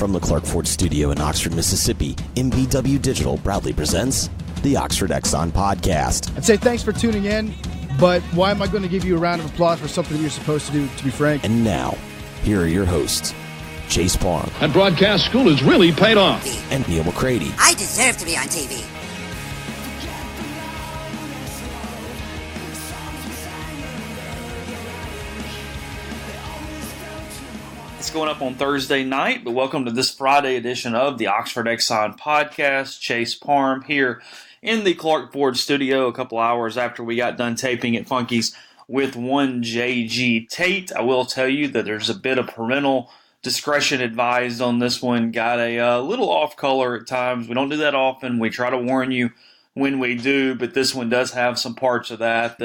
From the Clark Ford Studio in Oxford, Mississippi, MBW Digital proudly presents the Oxford Exxon Podcast. I'd say thanks for tuning in, but why am I going to give you a round of applause for something you're supposed to do, to be frank? And now, here are your hosts, Chase Parham. And broadcast school has really paid off. And Neil McCready. I deserve to be on TV. It's going up on Thursday night, but welcome to this Friday edition of the Oxford Exxon Podcast. Chase Parham here in the Clark Ford Studio a couple hours after we got done taping at Funky's with one J.G. Tate. I will tell you that there's a bit of parental discretion advised on this one. Got a little off color at times. We don't do that often. We try to warn you when we do, but this one does have some parts of that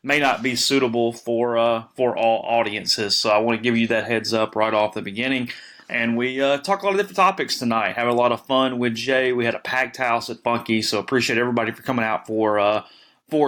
may not be suitable for all audiences. So I want to give you that heads up right off the beginning. And we talk a lot of different topics tonight. Have a lot of fun with Jay. We had a packed house at Funky, so appreciate everybody for coming out for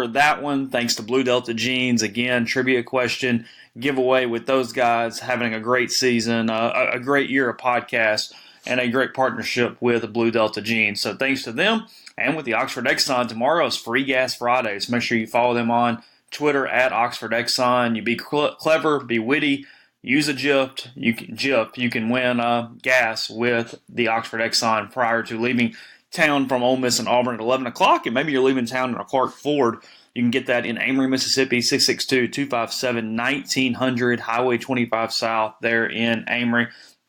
that one. Thanks to Blue Delta Jeans. Again, trivia question giveaway with those guys having a great season, a great year of podcasts, and a great partnership with Blue Delta Jeans. So thanks to them. And with the Oxford Exxon, tomorrow is Free Gas Friday. So make sure you follow them on Twitter at Oxford Exxon. You be clever, be witty, use a GIF. You can win gas with the Oxford Exxon prior to leaving town from Ole Miss and Auburn at 11 o'clock. And maybe you're leaving town in a Clark Ford. You can get that in Amory, Mississippi, 662-257-1900, Highway 25 South there in Amory.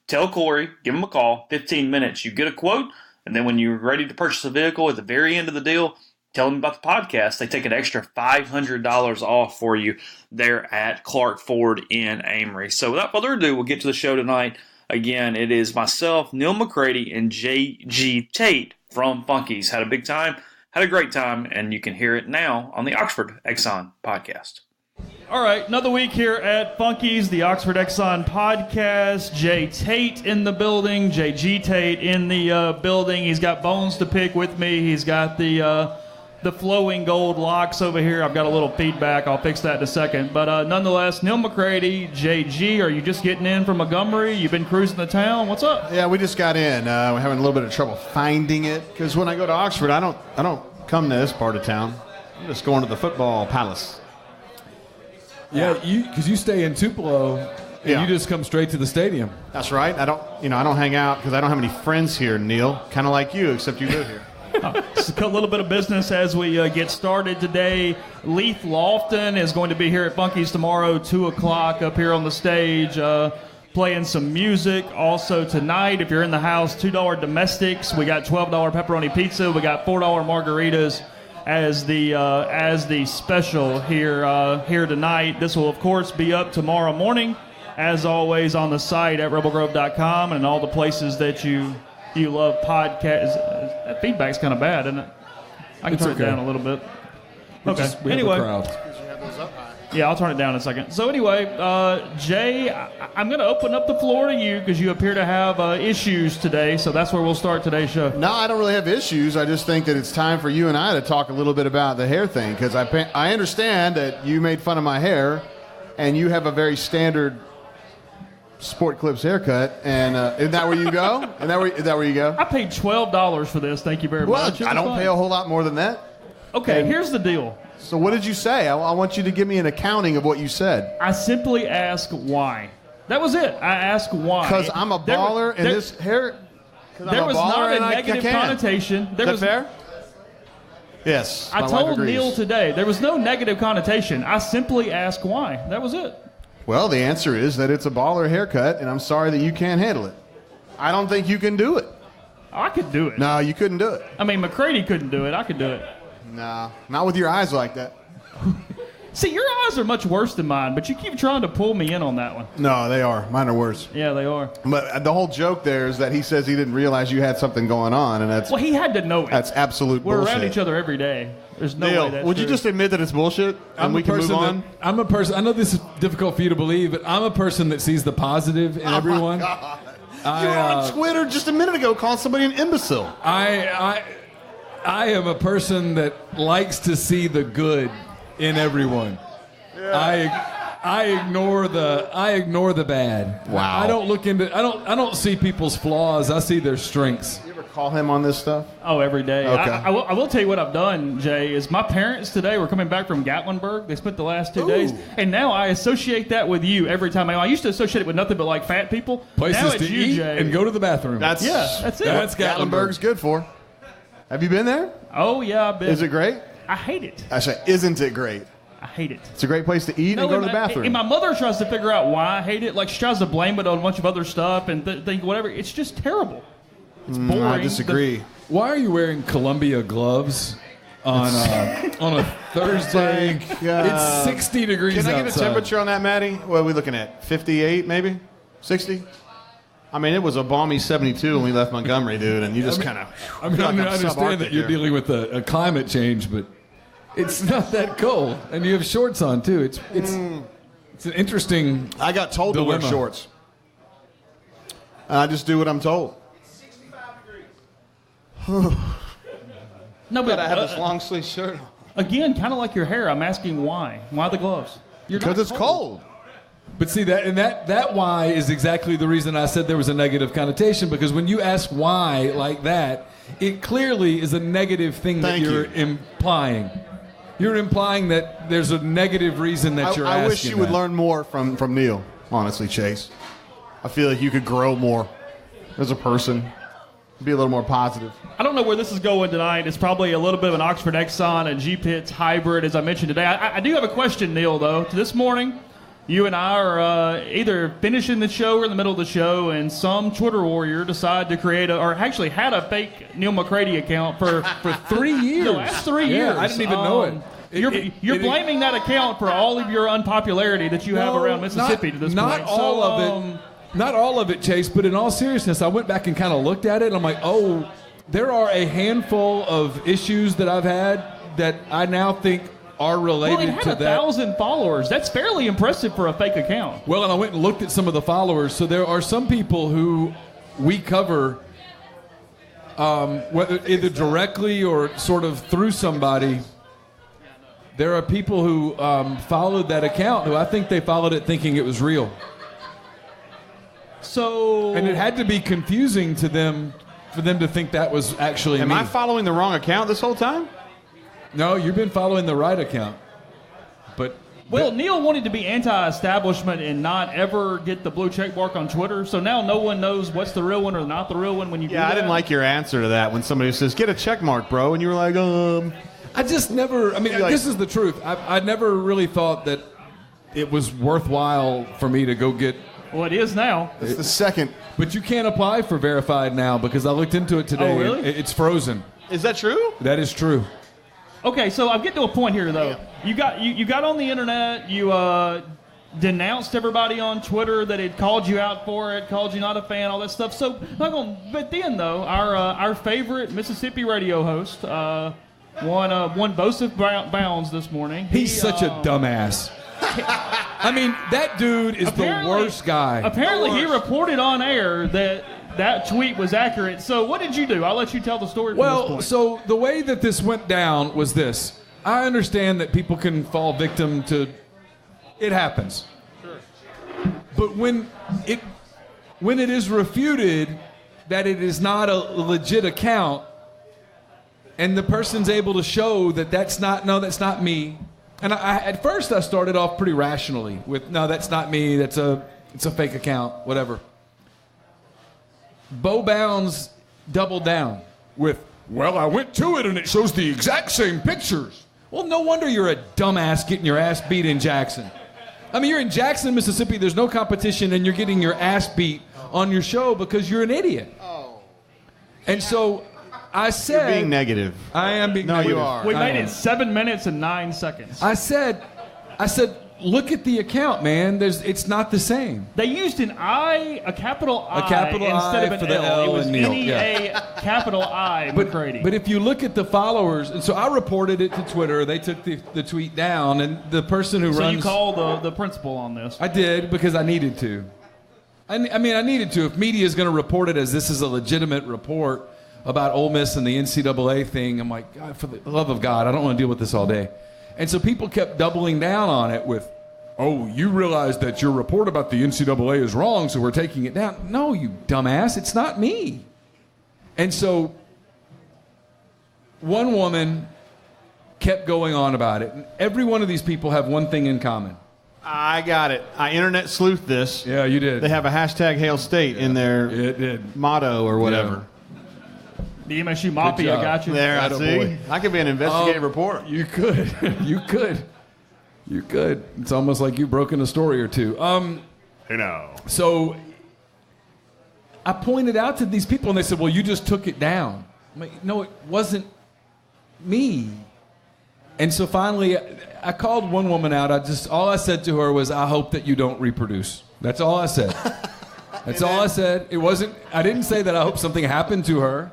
Tell Corey, give him a call, 15 minutes. You get a quote. And then when you're ready to purchase a vehicle at the very end of the deal, tell them about the podcast. They take an extra $500 off for you there at Clark Ford in Amory. So without further ado, we'll get to the show tonight. Again, it is myself, Neil McCready, and J.G. Tate from Funky's. Had a big time, had a great time, and you can hear it now on the Oxford Exxon Podcast. All right, another week here at Funky's, the Oxford Exxon Podcast. Jay Tate in the building, J.G. Tate in the building. He's got bones to pick with me. He's got the flowing gold locks over here. I've got a little feedback. I'll fix that in a second. But nonetheless, Neil McCready, J.G., are you just getting in from Montgomery? You've been cruising the town? What's up? Yeah, we just got in. We're having a little bit of trouble finding it because when I go to Oxford, I don't come to this part of town. I'm just going to the football palace. Yeah, because you stay in Tupelo, and you just come straight to the stadium. That's right. I don't hang out because I don't have any friends here, Neil. Kind of like you, except you live here. Just a little bit of business as we get started today. Leith Lofton is going to be here at Funky's tomorrow, 2 o'clock up here on the stage, playing some music. Also tonight, if you're in the house, $2 domestics. We got $12 pepperoni pizza. We got $4 margaritas as the special here tonight. This will, of course, be up tomorrow morning, as always, on the site at rebelgrove.com and all the places that you love podcasts. That feedback's kind of bad, isn't it? I can turn it down a little bit. Okay. Anyway. Yeah, I'll turn it down in a second. So anyway, Jay, I'm going to open up the floor to you because you appear to have issues today, so that's where we'll start today's show. No, I don't really have issues. I just think that it's time for you and I to talk a little bit about the hair thing because I understand that you made fun of my hair, and you have a very standard Sport Clips haircut, and isn't that where you go? Is that where you go? I paid $12 for this. Thank you very much. I don't pay a whole lot more than that. Okay, here's the deal. So what did you say? I want you to give me an accounting of what you said. I simply asked why. That was it. I asked why. Because I'm a baller and this hair. There was not a negative connotation. Is that fair? Yes. I told Neil today there was no negative connotation. I simply asked why. That was it. Well, the answer is that it's a baller haircut, and I'm sorry that you can't handle it. I don't think you can do it. I could do it. No, you couldn't do it. I mean, McCready couldn't do it. I could do it. Nah, not with your eyes like that. See, your eyes are much worse than mine, but you keep trying to pull me in on that one. No, they are. Mine are worse. Yeah, they are. But the whole joke there is that he says he didn't realize you had something going on, and that's... Well, he had to know it. That's absolute bullshit. We're around each other every day. There's no Neil, way that's would true. you just admit that it's bullshit and we can move on? I'm a person, I know this is difficult for you to believe, but I'm a person that sees the positive in everyone. My God. You were on Twitter just a minute ago calling somebody an imbecile. I am a person that likes to see the good in everyone. Yeah. I ignore the bad. Wow. I don't see people's flaws. I see their strengths. You ever call him on this stuff? Oh, every day. Okay. I will tell you what I've done, Jay, is my parents today were coming back from Gatlinburg. They spent the last 2 days. And now I associate that with you every time. I used to associate it with nothing but like fat people. Places now it's to you, eat Jay. and go to the bathroom. That's it. That's Gatlinburg's good for. Have you been there? Oh, yeah, I've been. Is it great? I hate it. I say, isn't it great? I hate it. It's a great place to eat and go to the bathroom. And my mother tries to figure out why I hate it. Like, she tries to blame it on a bunch of other stuff and think whatever. It's just terrible. It's boring. I disagree. Why are you wearing Columbia gloves on a Thursday? It's 60 degrees outside. Can I get a temperature on that, Maddie? What are we looking at? 58, maybe? 60? I mean, it was a balmy 72 when we left Montgomery, dude, and you just kind of... I understand that you're dealing with a climate change, but it's not that cold. And you have shorts on, too. It's an interesting I got told dilemma. to wear shorts. And I just do what I'm told. No, but I have this long sleeve shirt on. Again, kind of like your hair, I'm asking why. Why the gloves? Because it's cold. But see, that why is exactly the reason I said there was a negative connotation, because when you ask why like that, it clearly is a negative thing that you're implying. You're implying that there's a negative reason that you're asking. I wish you would learn more from Neil, honestly, Chase. I feel like you could grow more as a person, be a little more positive. I don't know where this is going tonight. It's probably a little bit of an Oxford Exxon and G-Pitts hybrid, as I mentioned today. I do have a question, Neil, though. This morning, you and I are either finishing the show or in the middle of the show, and some Twitter warrior decided to create or actually had a fake Neil McCready account for 3 years. The last 3 years. I didn't even know it. You're blaming that account for all of your unpopularity that you have around Mississippi to this point. Not all of it. Not all of it, Chase, but in all seriousness, I went back and kind of looked at it, and I'm like, oh, there are a handful of issues that I've had that I now think are related it had to that. 1,000 followers. That's fairly impressive for a fake account. Well, and I went and looked at some of the followers. So there are some people who we cover, whether either directly or sort of through somebody. There are people who followed that account who I think they followed it thinking it was real. And it had to be confusing to them for them to think that was actually me. Am I following the wrong account this whole time? No, you've been following the right account. Well, Neil wanted to be anti-establishment and not ever get the blue check mark on Twitter, so now no one knows what's the real one or not the real one when you do that. Yeah, I didn't like your answer to that when somebody says, get a check mark, bro, and you were like, I just never, this is the truth. I never really thought that it was worthwhile for me to go get. Well, it is now. It's the second. But you can't apply for verified now because I looked into it today. Oh, really? It's frozen. Is that true? That is true. Okay, so I'm getting to a point here, though. You got on the internet, you denounced everybody on Twitter that had called you out for it, called you not a fan, all that stuff. So, but then, though, our favorite Mississippi radio host won both of bounds this morning. He's such a dumbass. I mean, that dude is the worst guy. Apparently, he reported on air that tweet was accurate. So what did you do? I'll let you tell the story from this point. So the way that this went down was this. I understand that people can fall victim to... It happens. Sure. But when it is refuted that it is not a legit account, and the person's able to show that that's not me... And at first I started off pretty rationally with, no, that's not me, it's a fake account, whatever. Bo Bounds doubled down with, well, I went to it and it shows the exact same pictures. Well, no wonder you're a dumbass getting your ass beat in Jackson. I mean, you're in Jackson, Mississippi, there's no competition, and you're getting your ass beat on your show because you're an idiot. Oh. And so... I said... You're being negative. I am being negative. No, you are. We made it 7 minutes and 9 seconds. I said, look at the account, man. It's not the same. They used a capital I I instead of for an the L. It was Neil. N-E-A capital I McCready. But if you look at the followers, and so I reported it to Twitter. They took the tweet down, and the person who runs... So you called the principal on this. I did, because I needed to. I needed to. If media is going to report it as this is a legitimate report about Ole Miss and the NCAA thing, I'm like, God, for the love of God, I don't want to deal with this all day. And so people kept doubling down on it with, oh, you realize that your report about the NCAA is wrong, so we're taking it down. No, you dumbass, it's not me. And so one woman kept going on about it. And every one of these people have one thing in common. I got it. I internet sleuthed this. Yeah, you did. They have a hashtag Hail State in their motto or whatever. The MSU Mafia got you. There, I see. I could be an investigative reporter. You could. You could. You could. It's almost like you've broken a story or two. So I pointed out to these people, and they said, well, you just took it down. I'm like, no, it wasn't me. And so finally, I called one woman out. All I said to her was, I hope that you don't reproduce. That's all I said. That's all I said. It wasn't, I didn't say that I hope something happened to her.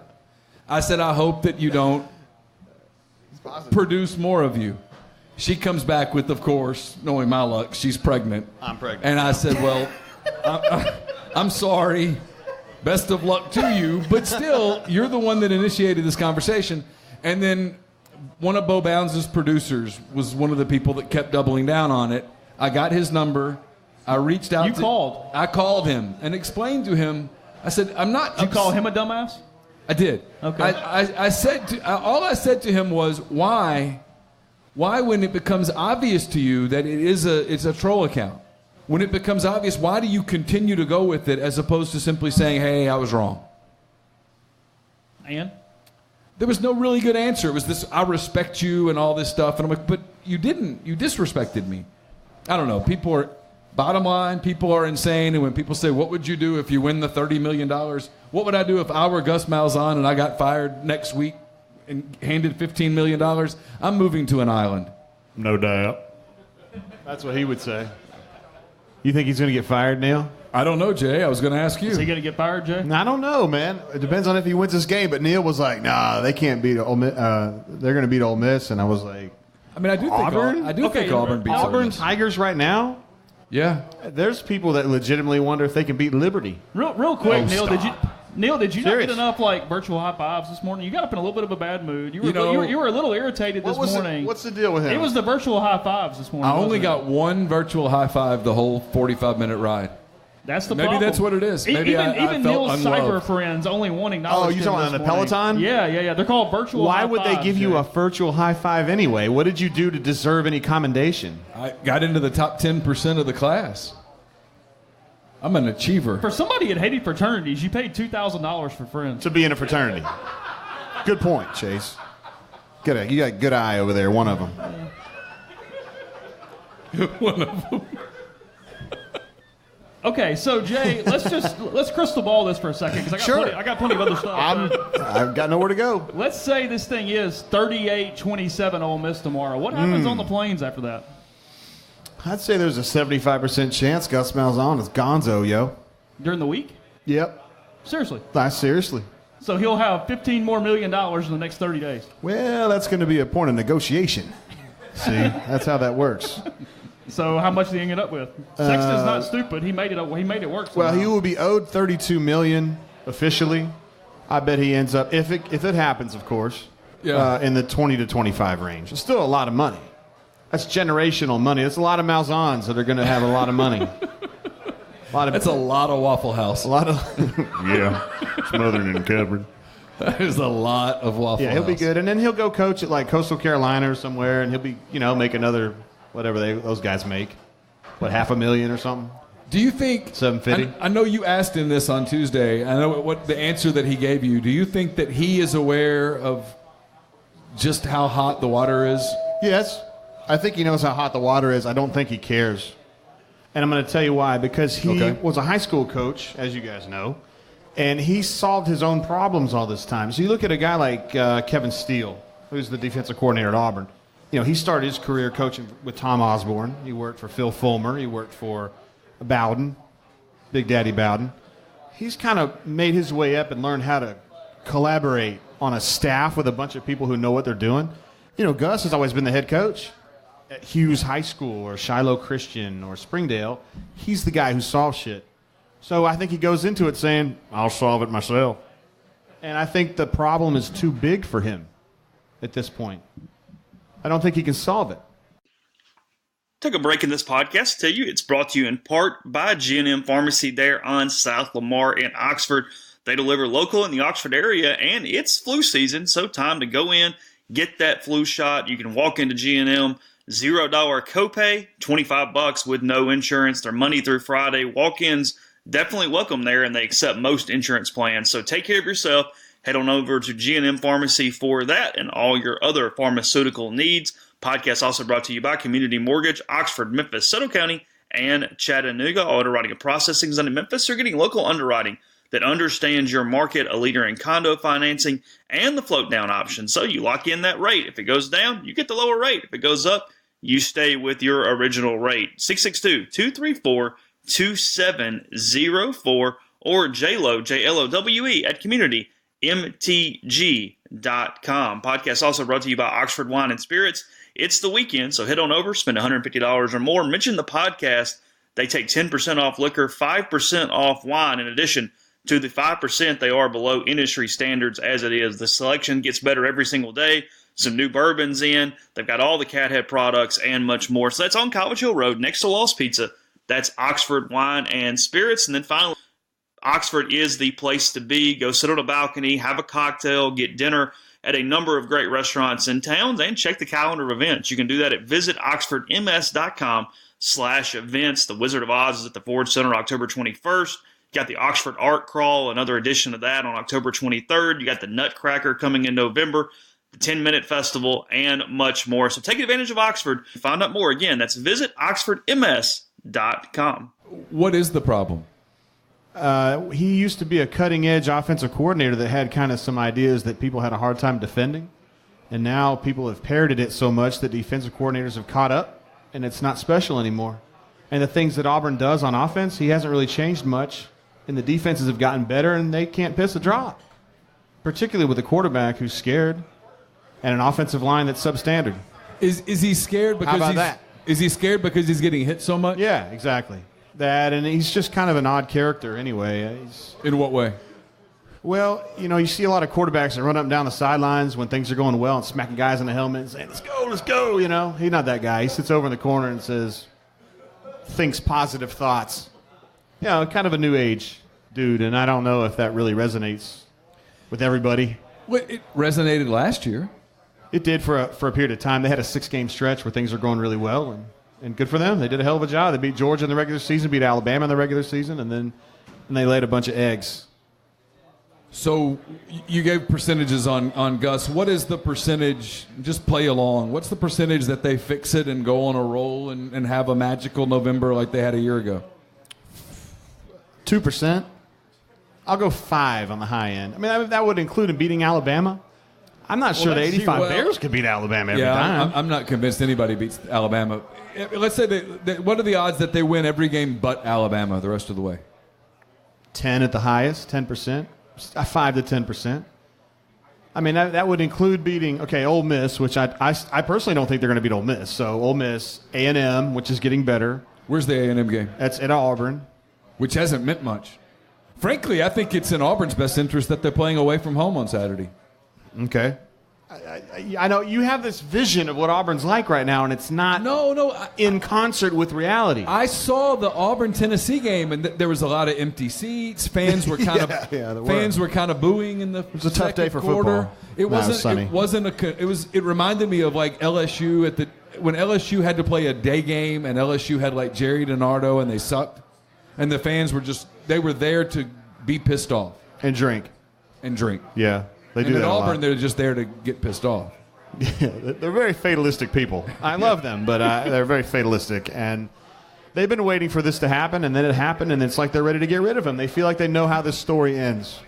I said, I hope that you don't produce more of you. She comes back with, of course, knowing my luck, she's pregnant. I'm pregnant. And I said, well, I'm sorry. Best of luck to you. But still, you're the one that initiated this conversation. And then one of Bo Bounds' producers was one of the people that kept doubling down on it. I got his number. I reached out. I called him and explained to him. I said, I'm not. Did you call him a dumbass? I did. Okay. I said all I said to him was, why when it becomes obvious to you that it's a troll account, when it becomes obvious, why do you continue to go with it as opposed to simply saying, hey, I was wrong? And? There was no really good answer. It was this, I respect you and all this stuff. And I'm like, but you didn't. You disrespected me. I don't know. Bottom line, people are insane. And when people say, what would you do if you win the $30 million? What would I do if I were Gus Malzahn and I got fired next week and handed $15 million? I'm moving to an island. No doubt. That's what he would say. You think he's going to get fired, Neil? I don't know, Jay. I was going to ask you. Is he going to get fired, Jay? I don't know, man. It depends on if he wins this game. But Neil was like, nah, they can't beat Ole Miss. They're going to beat Ole Miss. And I was like, I mean, I do Auburn? think Auburn beats Ole Auburn Miss. Tigers right now? Yeah. There's people that legitimately wonder if they can beat Liberty. Real quick, Neil, stop. Did you not Serious. get enough virtual high fives this morning? You got up in a little bit of a bad mood. You were a little irritated this morning. What's the deal with him? It was the virtual high fives this morning. I only got one virtual high five the whole 45-minute ride. That's the Maybe problem. that's what it is. Maybe even I felt Neil's cyber unloved. friends only wanting Oh, knowledge. you talking on the Peloton? Yeah. They're called virtual Why high would they fives, give you Jay. a virtual high five anyway? What did you do to deserve any commendation? I got into the top 10% of the class. I'm an achiever. For somebody that hated fraternities, you paid $2,000 for friends. To be in a fraternity. Good point, Chase. You got a good eye over there, one of them. One of them. Okay, so Jay, let's crystal ball this for a second because I got plenty of other stuff. I've got nowhere to go. Let's say this thing is 38-27 Ole Miss tomorrow. What happens on the plains after that? I'd say there's a 75% chance Gus Malzahn is gonzo, yo. During the week? Yep. Seriously. Seriously. So he'll have $15 more million in the next 30 days. Well, that's going to be a point of negotiation. See, that's how that works. So how much did he end up with? Sexton's not stupid. He made it work somehow. Well, he will be owed $32 million officially. I bet he ends up, if it happens, of course, in the 20 to 25 range. It's still a lot of money. That's generational money. That's a lot of Malzahns that are going to have a lot of money. That's a lot of Waffle House. A lot of smothered and covered. That is a lot of Waffle House. Yeah, he'll be good, and then he'll go coach at Coastal Carolina or somewhere, and he'll be make another whatever those guys make. What, $500,000 or something? Do you think $750? I know you asked him this on Tuesday. I know what the answer that he gave you. Do you think that he is aware of just how hot the water is? Yes. I think he knows how hot the water is. I don't think he cares. And I'm going to tell you why. Because he was a high school coach, as you guys know, and he solved his own problems all this time. So you look at a guy like Kevin Steele, who's the defensive coordinator at Auburn. He started his career coaching with Tom Osborne. He worked for Phil Fulmer. He worked for Bowden, Big Daddy Bowden. He's kind of made his way up and learned how to collaborate on a staff with a bunch of people who know what they're doing. Gus has always been the head coach at Hughes High School or Shiloh Christian or Springdale. He's the guy who solves shit. So I think he goes into it saying, I'll solve it myself. And I think the problem is too big for him at this point. I don't think he can solve it. Took a break in this podcast to tell you it's brought to you in part by G&M Pharmacy there on South Lamar in Oxford. They deliver local in the Oxford area, and it's flu season, so time to go in, get that flu shot. You can walk into G&M, $0 copay, $25 with no insurance. They're Monday through Friday. Walk-ins definitely welcome there, and they accept most insurance plans. So take care of yourself. Head on over to G&M Pharmacy for that and all your other pharmaceutical needs. Podcast also brought to you by Community Mortgage, Oxford, Memphis, Soto County, and Chattanooga. All underwriting and processing is done in Memphis. You're getting local underwriting that understands your market, a leader in condo financing, and the float down option. So you lock in that rate. If it goes down, you get the lower rate. If it goes up, you stay with your original rate. 662-234-2704 or JLOWE, JLOWE at communitymtg.com. Podcast also brought to you by Oxford Wine and Spirits. It's the weekend, so head on over, spend $150 or more. Mention the podcast. They take 10% off liquor, 5% off wine. In addition to the 5%, they are below industry standards as it is. The selection gets better every single day. Some new bourbons in. They've got all the Cathead products and much more. So that's on College Hill Road next to Lost Pizza. That's Oxford Wine and Spirits. And then finally, Oxford is the place to be. Go sit on a balcony, have a cocktail, get dinner at a number of great restaurants in town, and check the calendar of events. You can do that at visitoxfordms.com/events. The Wizard of Oz is at the Ford Center October 21st. You got the Oxford Art Crawl, another edition of that on October 23rd. You got the Nutcracker coming in November, the 10-Minute Festival, and much more. So take advantage of Oxford. Find out more. Again, that's visitoxfordms.com. What is the problem? He used to be a cutting-edge offensive coordinator that had kind of some ideas that people had a hard time defending. And now people have parroted it so much that defensive coordinators have caught up, and it's not special anymore. And the things that Auburn does on offense, he hasn't really changed much. And the defenses have gotten better, and they can't piss a drop, particularly with a quarterback who's scared and an offensive line that's substandard. Is he scared because How about that? Is he scared because he's getting hit so much? Yeah, exactly. That, and he's just kind of an odd character anyway. In what way? Well, you see a lot of quarterbacks that run up and down the sidelines when things are going well and smacking guys in the helmet and saying, let's go, He's not that guy. He sits over in the corner and thinks positive thoughts. Kind of a new age dude, and I don't know if that really resonates with everybody. Well, it resonated last year. It did for a period of time. They had a 6-game stretch where things were going really well, and good for them. They did a hell of a job. They beat Georgia in the regular season, beat Alabama in the regular season, and they laid a bunch of eggs. So you gave percentages on Gus. What is the percentage, just play along, what's the percentage that they fix it and go on a roll and have a magical November like they had a year ago? 2%. I'll go 5 on the high end. I mean, that would include him beating Alabama. I'm not sure the 85 Bears could beat Alabama every time. I'm not convinced anybody beats Alabama. Let's say what are the odds that they win every game but Alabama the rest of the way? 10 at the highest, 10%. 5 to 10%. I mean, that would include beating, Ole Miss, which I personally don't think they're going to beat Ole Miss. So Ole Miss, A&M, which is getting better. Where's the A&M game? That's at Auburn. Which hasn't meant much. Frankly, I think it's in Auburn's best interest that they're playing away from home on Saturday. Okay. I know you have this vision of what Auburn's like right now, and it's not in concert with reality. I saw the Auburn-Tennessee game, and there was a lot of empty seats. Fans were kind of booing in the It was a tough day for quarter. football. It reminded me of like LSU when LSU had to play a day game, and LSU had like Jerry DiNardo, and they sucked, and the fans were there to be pissed off and drink. Yeah. They do and that at Auburn, a lot. they're just there to get pissed off. Yeah, they're very fatalistic people. I love them, but they're very fatalistic. And they've been waiting for this to happen, and then it happened, and it's like they're ready to get rid of him. They feel like they know how this story ends.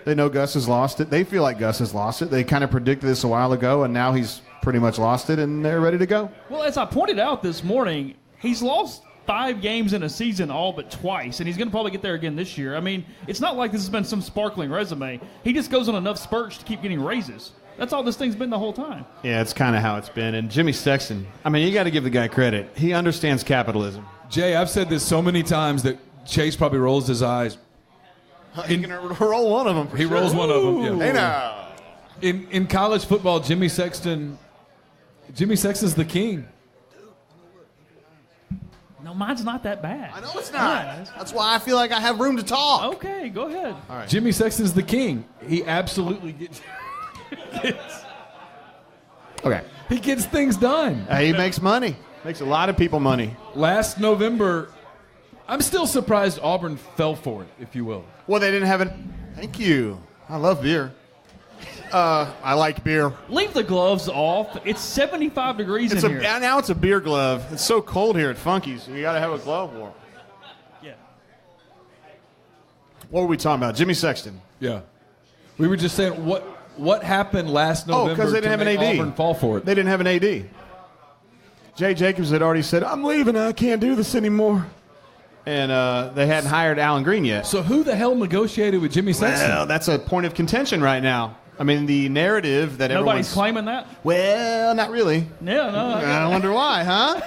They know Gus has lost it. They feel like Gus has lost it. They kind of predicted this a while ago, and now he's pretty much lost it, and they're ready to go. Well, as I pointed out this morning, he's lost 5 games in a season all but twice, and he's going to probably get there again this year. I mean, it's not like this has been some sparkling resume. He just goes on enough spurts to keep getting raises. That's all this thing's been the whole time. Yeah, it's kind of how it's been. And Jimmy Sexton, I mean, you got to give the guy credit. He understands capitalism. Jay, I've said this so many times that Chase probably rolls his eyes. He's going to roll one of them. He rolls one of them. Yeah. Hey now. In college football, Jimmy Sexton's the king. No, mine's not that bad. I know it's not. That's why I feel like I have room to talk. Okay, go ahead. All right. Jimmy Sexton's the king. He absolutely gets Okay. he gets things done. He makes money. Makes a lot of people money. Last November, I'm still surprised Auburn fell for it, if you will. Well, they didn't have it. Thank you. I love beer. I like beer. Leave the gloves off. It's 75 degrees in here. Now it's a beer glove. It's so cold here at Funky's. You got to have a glove warm. Yeah. What were we talking about? Jimmy Sexton. Yeah. We were just saying what happened last November because they didn't have an AD. Auburn fall for it. They didn't have an AD. Jay Jacobs had already said, I'm leaving. I can't do this anymore. And they hadn't hired Alan Green yet. So who the hell negotiated with Jimmy Sexton? Well, that's a point of contention right now. I mean, the narrative that Nobody's claiming that? Well, not really. Yeah, no. I wonder why, huh?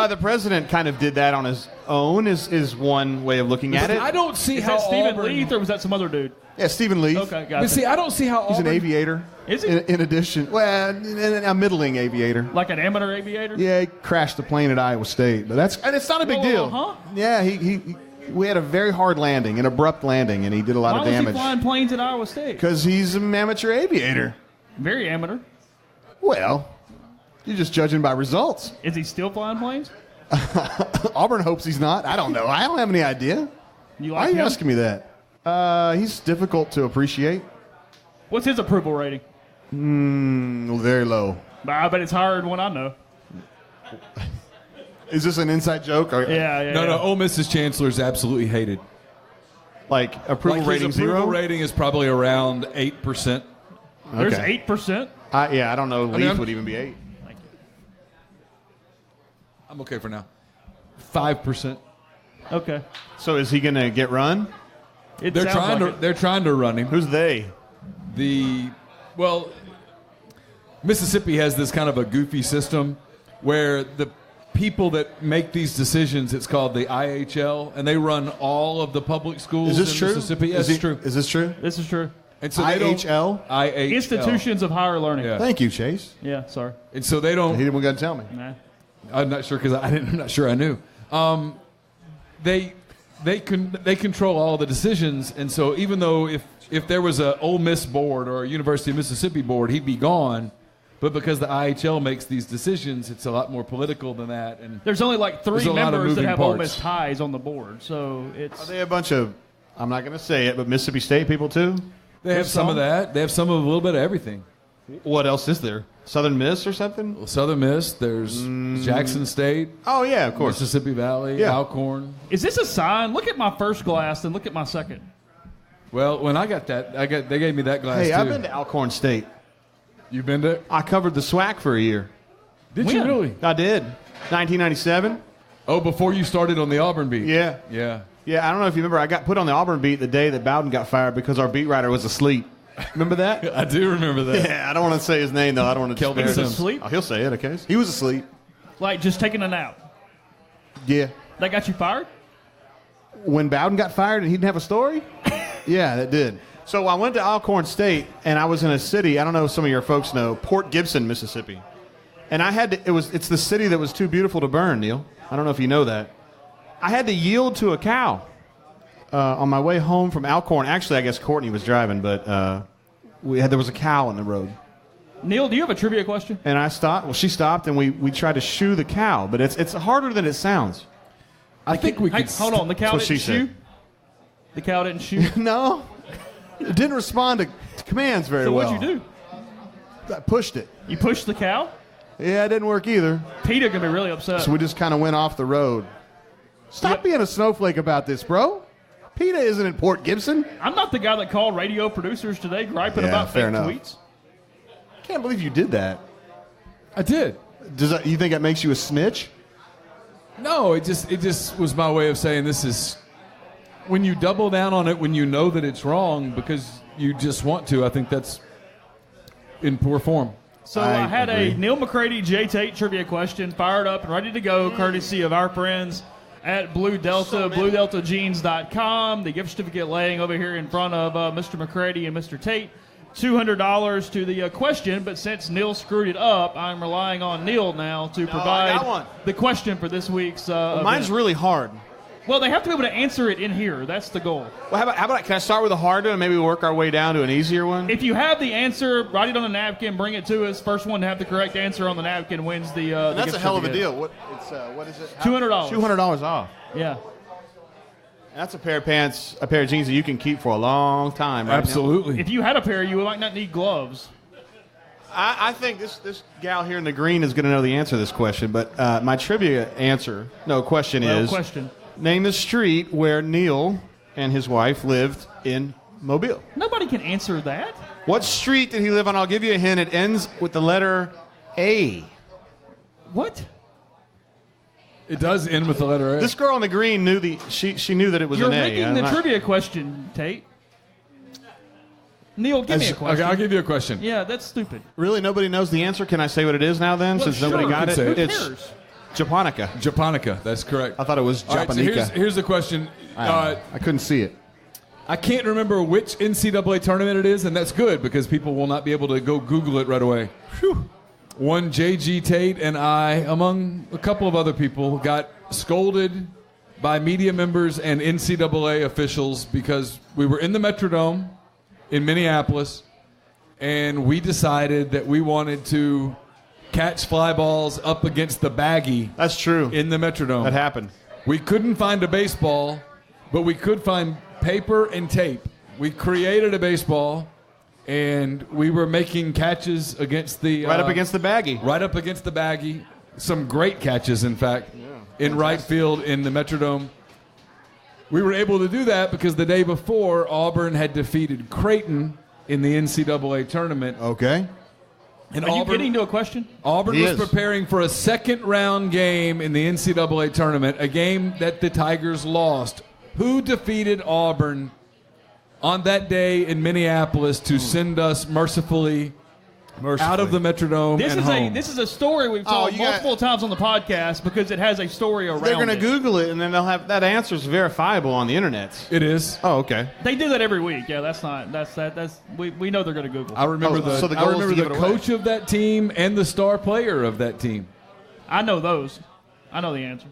The president kind of did that on his own is one way of looking at it. I don't see Is how that Stephen Auburn... Leith or was that some other dude? Yeah, Stephen Leith. Okay, But gotcha. see, I don't see how He's Auburn... an aviator. Is he? In addition, well, a middling aviator. Like an amateur aviator? Yeah, he crashed the plane at Iowa State, but it's not a big deal. Huh? Yeah, we had a very hard landing, an abrupt landing, and he did a lot Why of was damage. he flying planes at Iowa State? Because he's an amateur aviator. Very amateur. Well, you're just judging by results. Is he still flying planes? Auburn hopes he's not. I don't know. I don't have any idea. You Why like are you him? asking me that? He's difficult to appreciate. What's his approval rating? Very low. I bet it's higher than one I know. Is this an inside joke? Or, Yeah. No, Ole Miss's chancellor is absolutely hated. Like approval Like rating his approval zero? rating is probably around 8%. There's Okay. 8%. I don't know. Leaf I'm- would even be 8. I'm okay for now. 5%. Okay. So is he going to get run? It They're sounds trying like to it. they're trying to run him. Who's they? Mississippi has this kind of a goofy system where the people that make these decisions, it's called the IHL, and they run all of the public schools Is this in true? Mississippi. Yes, it's true. Is this true? This is true. And so they don't- IHL? IHL. Institutions of higher learning. Yeah. Thank you, Chase. Yeah, sorry. And so they don't. He didn't want to tell me. Nah. I'm not sure because I'm not sure I knew. They control all the decisions, and so even though if there was a Ole Miss board or a University of Mississippi board, he'd be gone. But because the IHL makes these decisions, it's a lot more political than that. And There's only like There's 3 a lot of members that moving have Ole parts. Miss ties on the board, so it's. Are they a bunch of, I'm not going to say it, but Mississippi State people too? they have some of that. They have some of a little bit of everything. What else is there? Southern Miss or something? Southern Miss. There's Jackson State, Oh, yeah, of course. Mississippi Valley, Yeah. Alcorn. Is this a sign? Look at my first glass and look at my second. Well, when I got that, they gave me that glass Hey, too. I've been to Alcorn State. You've been to? I covered the SWAC for a year. Did you When? really? I did. 1997. Oh, before you started on the Auburn beat. Yeah. Yeah. Yeah, I don't know if you remember. I got put on the Auburn beat the day that Bowden got fired because our beat writer was asleep. Remember that? I do remember that. Yeah, I don't want to say his name, though. I don't want to Kelvin disparage him. Sims. Asleep? Oh, he'll say it, okay? He was asleep. Like just taking a nap. Yeah. That got you fired? When Bowden got fired and he didn't have a story? Yeah, that did. So I went to Alcorn State, and I was in a city, I don't know if some of your folks know, Port Gibson, Mississippi. And I had to, it's the city that was too beautiful to burn, Neil. I don't know if you know that. I had to yield to a cow on my way home from Alcorn. Actually, I guess Courtney was driving, but there was a cow in the road. Neil, do you have a trivia question? And I stopped. Well, she stopped, and we tried to shoo the cow, but it's harder than it sounds. I think we Hey, could. hold on. The cow That's what didn't she said. shoot? The cow didn't shoot? No, it didn't respond to commands very So well. what'd you do? I pushed it. You pushed the cow? Yeah, it didn't work either. Peter gonna be really upset. So we just kind of went off the road. Stop being a snowflake about this, bro. PETA isn't in Port Gibson. I'm not the guy that called radio producers today griping Yeah, about fair fake enough. tweets. Can't believe you did that. I did. You think that makes you a snitch? No, it just was my way of saying this is when you double down on it when you know that it's wrong because you just want to. I think that's in poor form. So I I had agree. a Neil McCready, J. Tate trivia question fired up and ready to go, courtesy of our friends at Blue Delta, BlueDeltaJeans.com. The gift certificate laying over here in front of Mr. McCready and Mr. Tate. $200 to the question, but since Neil screwed it up, I'm relying on Neil now to provide the question for this week's mine's really hard. Well, they have to be able to answer it in here. That's the goal. Well, how about can I start with a hard one and maybe work our way down to an easier one? If you have the answer, write it on a napkin, bring it to us. First one to have the correct answer on the napkin wins the that's a hell of a deal. What is it? $200. $200 off. Yeah. That's a pair of pants, a pair of jeans that you can keep for a long time. Right Absolutely. If you had a pair, you might not need gloves. I think this gal here in the green is going to know the answer to this question, but my trivia question is, name the street where Neil and his wife lived in Mobile. Nobody can answer that. What street did he live on? I'll give you a hint. It ends with the letter A. What? It does end with the letter A. This girl in the green knew she knew that it was You're an A. making the trivia question, Tate. Neil, give me a question. Okay, I'll give you a question. Yeah, that's stupid. Really, nobody knows the answer? Can I say what it is now then, since nobody got it? Who It's Japonica. Japonica, that's correct. I thought it was Japonica. Japonica. So here's the question. I couldn't see it. I can't remember which NCAA tournament it is, and that's good because people will not be able to go Google it right away. Whew. One J.G. Tate and I, among a couple of other people, got scolded by media members and NCAA officials because we were in the Metrodome in Minneapolis, and we decided that we wanted to catch fly balls up against the baggie. That's true. In the Metrodome. That happened. We couldn't find a baseball, but we could find paper and tape. We created a baseball, and we were making catches against the... Right up against the baggie. Right up against the baggie. Some great catches, in fact, in right field in the Metrodome. We were able to do that because the day before, Auburn had defeated Creighton in the NCAA tournament. Okay. And Are you getting to a question? Auburn was preparing for a second-round game in the NCAA tournament, a game that the Tigers lost. Who defeated Auburn on that day in Minneapolis to send us mercifully out of the Metrodome and home? This is a story we've told multiple times on the podcast because it has a story around it. They're going to Google it, and then they'll have that answer's verifiable on the internet. It is. Oh, okay. They do that every week. Yeah, we know they're going to Google. I remember the coach of that team and the star player of that team. I know those. I know the answer.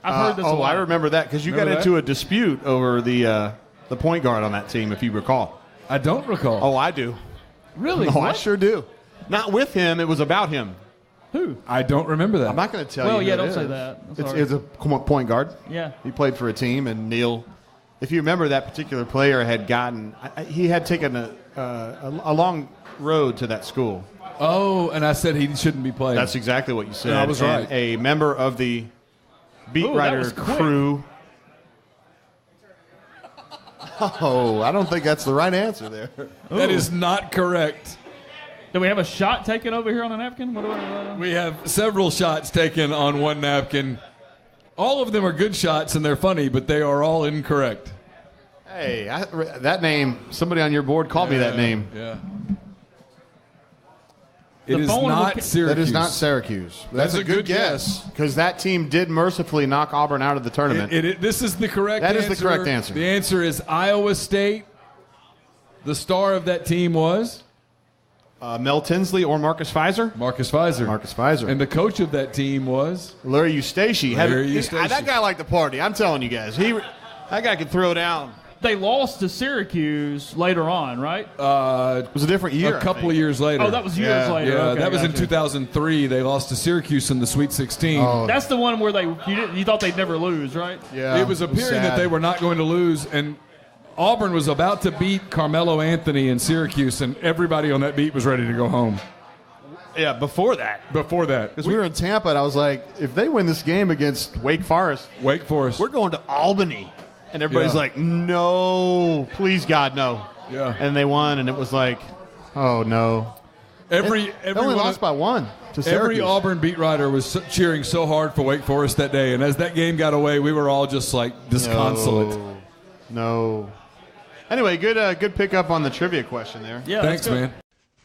I've heard this a lot. I remember that because you got into a dispute over the point guard on that team, if you recall. I don't recall. Oh, I do. Really? No, I sure do. Not with him. It was about him. Who? I don't remember that. I'm not going to tell you. Well, yeah, don't say that. It's a point guard. Yeah. He played for a team, and Neil, if you remember, that particular player had he had taken a long road to that school. Oh, and I said he shouldn't be playing. That's exactly what you said. No, I was right. And a member of the beat writer crew. Oh, I don't think that's the right answer there. That is not correct. Do we have a shot taken over here on a napkin? We have several shots taken on one napkin. All of them are good shots, and they're funny, but they are all incorrect. Hey, that name, somebody on your board called me that name. Yeah. It is not Syracuse. That is not Syracuse. That's a good guess because that team did mercifully knock Auburn out of the tournament. This is the correct answer. That is the correct answer. The answer is Iowa State. The star of that team was? Mel Tinsley or Marcus Fizer? Marcus Fizer. And the coach of that team was? Larry Eustace. That guy liked the party. I'm telling you guys. That guy could throw down. They lost to Syracuse later on, right? It was a different year. A couple of years later. Oh, that was years later. Yeah, okay, that was in 2003. They lost to Syracuse in the Sweet 16. Oh. That's the one where you thought they'd never lose, right? Yeah. It was appearing that they were not going to lose, and Auburn was about to beat Carmelo Anthony in Syracuse, and everybody on that beat was ready to go home. Yeah, before that. Because we were in Tampa, and I was like, if they win this game against Wake Forest, we're going to Albany. And everybody's like, no, please, God, no. Yeah. And they won, and it was like, oh, no. They only lost by one to Syracuse. Every Auburn beat writer was cheering so hard for Wake Forest that day, and as that game got away, we were all just like disconsolate. No. Anyway, good pickup on the trivia question there. Yeah, thanks, man.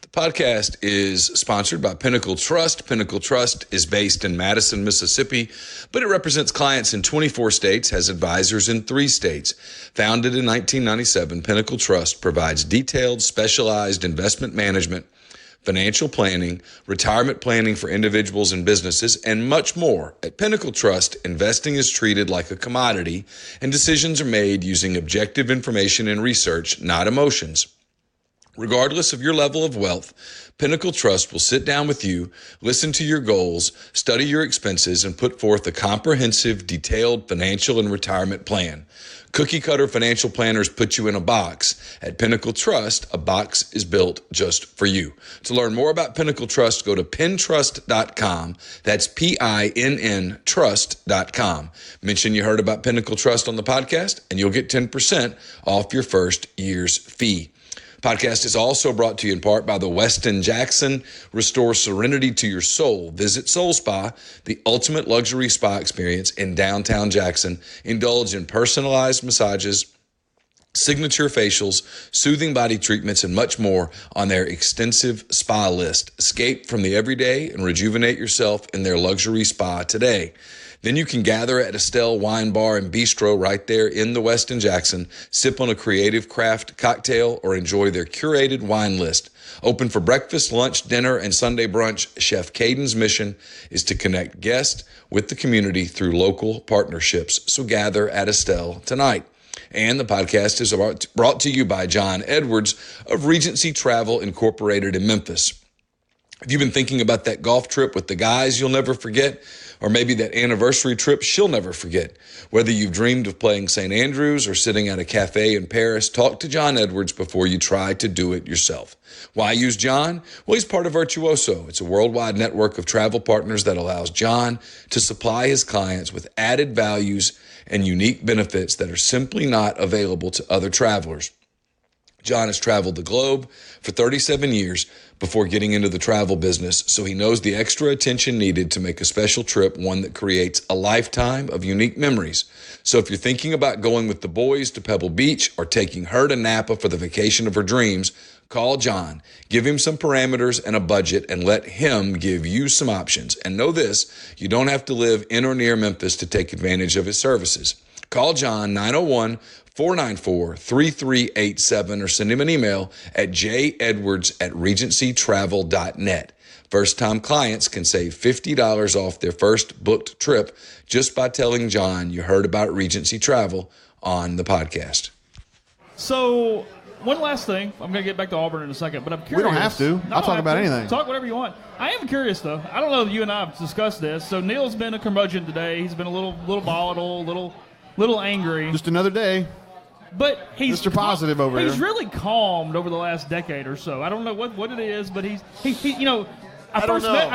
The Podcast is sponsored by Pinnacle Trust. Pinnacle Trust is based in Madison, Mississippi, but it represents clients in 24 states, has advisors in 3 states. Founded in 1997, Pinnacle Trust provides detailed, specialized investment management, financial planning, retirement planning for individuals and businesses, and much more. At Pinnacle Trust, investing is treated like a commodity, and decisions are made using objective information and research, not emotions. Regardless of your level of wealth, Pinnacle Trust will sit down with you, listen to your goals, study your expenses, and put forth a comprehensive, detailed financial and retirement plan. Cookie-cutter financial planners put you in a box. At Pinnacle Trust, a box is built just for you. To learn more about Pinnacle Trust, go to pintrust.com. That's PINN trust.com. Mention you heard about Pinnacle Trust on the podcast, and you'll get 10% off your first year's fee. Podcast is also brought to you in part by the Westin Jackson. Restore serenity to your soul. Visit Soul Spa, the ultimate luxury spa experience in downtown Jackson. Indulge in personalized massages, signature facials, soothing body treatments, and much more on their extensive spa list. Escape from the everyday and rejuvenate yourself in their luxury spa today. Then you can gather at Estelle Wine Bar and Bistro right there in the Westin Jackson, sip on a creative craft cocktail, or enjoy their curated wine list. Open for breakfast, lunch, dinner, and Sunday brunch, Chef Caden's mission is to connect guests with the community through local partnerships. So gather at Estelle tonight. And the podcast is brought to you by John Edwards of Regency Travel Incorporated in Memphis. If you've been thinking about that golf trip with the guys you'll never forget, or maybe that anniversary trip she'll never forget, whether you've dreamed of playing St. Andrews or sitting at a cafe in Paris, talk to John Edwards before you try to do it yourself. Why use John? Well, he's part of Virtuoso. It's a worldwide network of travel partners that allows John to supply his clients with added values and unique benefits that are simply not available to other travelers. John has traveled the globe for 37 years before getting into the travel business, so he knows the extra attention needed to make a special trip one that creates a lifetime of unique memories. So if you're thinking about going with the boys to Pebble Beach or taking her to Napa for the vacation of her dreams, call John, give him some parameters and a budget, and let him give you some options. And know this, you don't have to live in or near Memphis to take advantage of his services. Call John 901-494-3387 or send him an email at jedwards@regencytravel.net. First-time clients can save $50 off their first booked trip just by telling John you heard about Regency Travel on the podcast. So, one last thing. I'm going to get back to Auburn in a second, but I'm curious. We don't have to. I'll talk about anything. Talk whatever you want. I am curious, though. I don't know if you and I have discussed this. So, Neil's been a curmudgeon today. He's been a little volatile, little angry. Just another day. But he's Mr. Positive over here. He's really calmed over the last decade or so. I don't know what it is, but he you know, I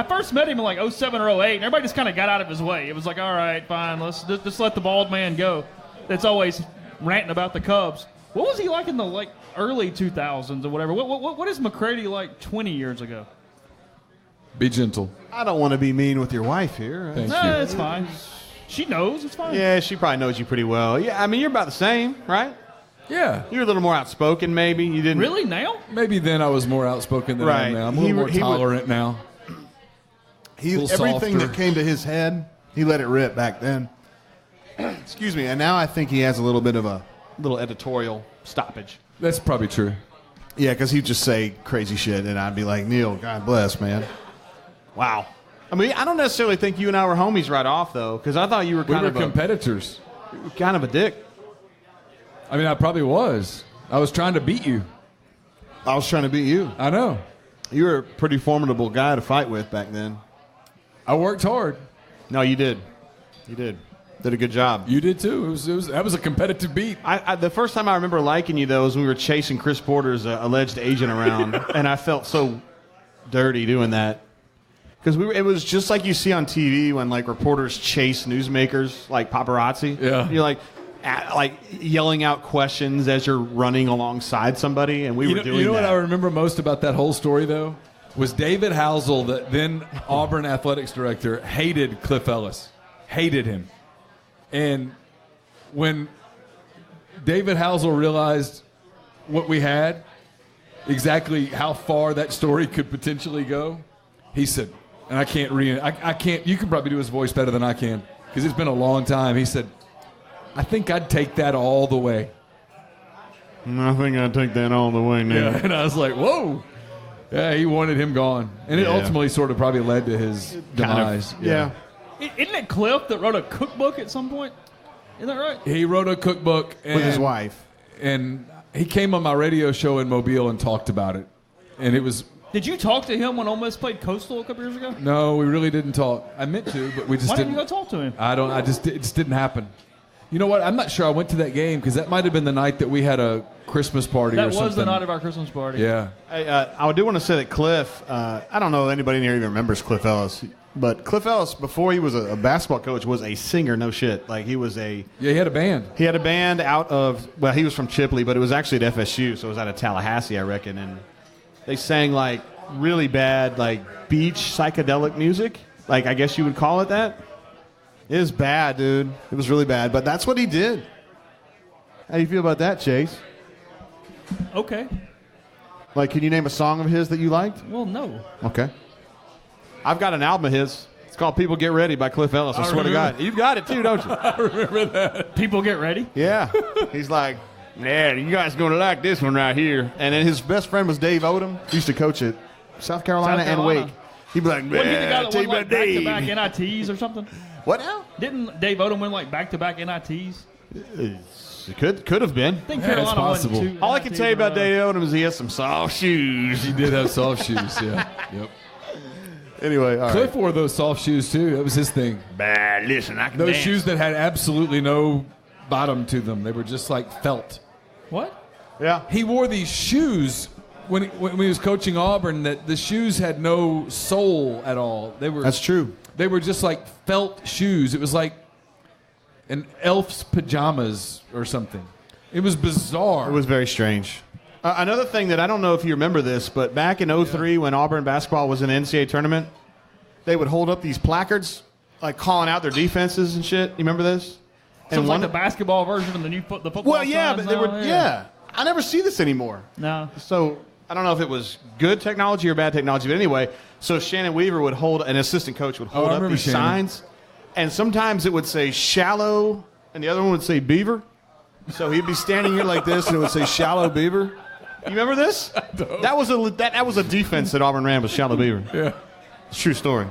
first met him in like 07 or 08, and everybody just kind of got out of his way. It was like, all right, fine, let's just let the bald man go. That's always ranting about the Cubs. What was he like in the early 2000s or whatever? What is McCready like 20 years ago? Be gentle. I don't want to be mean with your wife here. Thank you. It's fine. She knows. It's fine. Yeah, she probably knows you pretty well. Yeah, I mean, you're about the same, right? Yeah. You're a little more outspoken, maybe. You didn't really now? Maybe then I was more outspoken than I am now. I'm a little more tolerant now. Everything that came to his head, he let it rip back then. Excuse me. And now I think he has a little bit of a little editorial stoppage. That's probably true. Yeah, because he'd just say crazy shit, and I'd be like, Neil, God bless, man. Wow. I mean, I don't necessarily think you and I were homies right off, though, because I thought you were kind of competitors. Kind of a dick. I mean, I probably was. I was trying to beat you. I was trying to beat you. I know. You were a pretty formidable guy to fight with back then. I worked hard. No, you did. You did. Did a good job. You did too. That was a competitive beat. The first time I remember liking you, though, was when we were chasing Chris Porter's alleged agent around, and I felt so dirty doing that. Because it was just like you see on TV when reporters chase newsmakers like paparazzi. Yeah. You're like yelling out questions as you're running alongside somebody, and we were doing that. You know what I remember most about that whole story, though? Was David Housel, the then Auburn athletics director, hated Cliff Ellis. Hated him. And when David Housel realized what we had, exactly how far that story could potentially go, he said, and I can't, you can probably do his voice better than I can because it's been a long time. He said, I think I'd take that all the way. I think I'd take that all the way now. Yeah, and I was like, whoa. Yeah, he wanted him gone. And it ultimately sort of probably led to his demise. Yeah. Isn't it Cliff that wrote a cookbook at some point? Isn't that right? He wrote a cookbook. With his wife. And he came on my radio show in Mobile and talked about it. And it was... Did you talk to him when Ole Miss played Coastal a couple years ago? No, we really didn't talk. I meant to, but we just didn't. Why didn't you go talk to him? It just didn't happen. You know what? I'm not sure I went to that game because that might have been the night that we had a Christmas party or something. That was the night of our Christmas party. Yeah. I do want to say that Cliff, I don't know if anybody in here even remembers Cliff Ellis, but Cliff Ellis, before he was a basketball coach, was a singer, no shit. Like, he was a... Yeah, he had a band. He had a band out of... Well, he was from Chipley, but it was actually at FSU, so it was out of Tallahassee, I reckon. And they sang, like, really bad, like, beach psychedelic music. Like, I guess you would call it that. It was bad, dude. It was really bad, but that's what he did. How do you feel about that, Chase? Okay. Like, can you name a song of his that you liked? Well, no. Okay. I've got an album of his. It's called People Get Ready by Cliff Ellis. I swear to God. You've got it, too, don't you? I remember that. People Get Ready? Yeah. He's like, yeah, you guys going to like this one right here. And then his best friend was Dave Odom. He used to coach at South Carolina and Wake. He'd be like, Wasn't he the guy that tell won you like about Dave. back-to-back NITs or something? What now? Didn't Dave Odom win like back-to-back NITs? It could have been. I think Carolina won possible. 2 All I can NITs tell you in a about row. Dave Odom is he has some soft shoes. He did have soft shoes, yeah. Yep. Anyway, all Cliff right. wore those soft shoes, too. That was his thing. Listen, I can Those dance. shoes that had absolutely no bottom to them. They were just like felt. What? Yeah. He wore these shoes when he was coaching Auburn that the shoes had no sole at all. That's true. They were just like felt shoes. It was like an elf's pajamas or something. It was bizarre. It was very strange. Another thing that I don't know if you remember this, but back in 2003 when Auburn basketball was in the NCAA tournament, they would hold up these placards like calling out their defenses and shit. You remember this? So it's like the basketball version of the football Well, yeah, signs but they now? were, yeah. I never see this anymore. No. So I don't know if it was good technology or bad technology, but anyway, so Shannon Weaver would hold, an assistant coach would hold I up remember these Shannon. signs, and sometimes it would say shallow, and the other one would say beaver. So he'd be standing here like this, and it would say shallow beaver. You remember this? That was a defense that Auburn ran was shallow beaver. Yeah. It's a true story.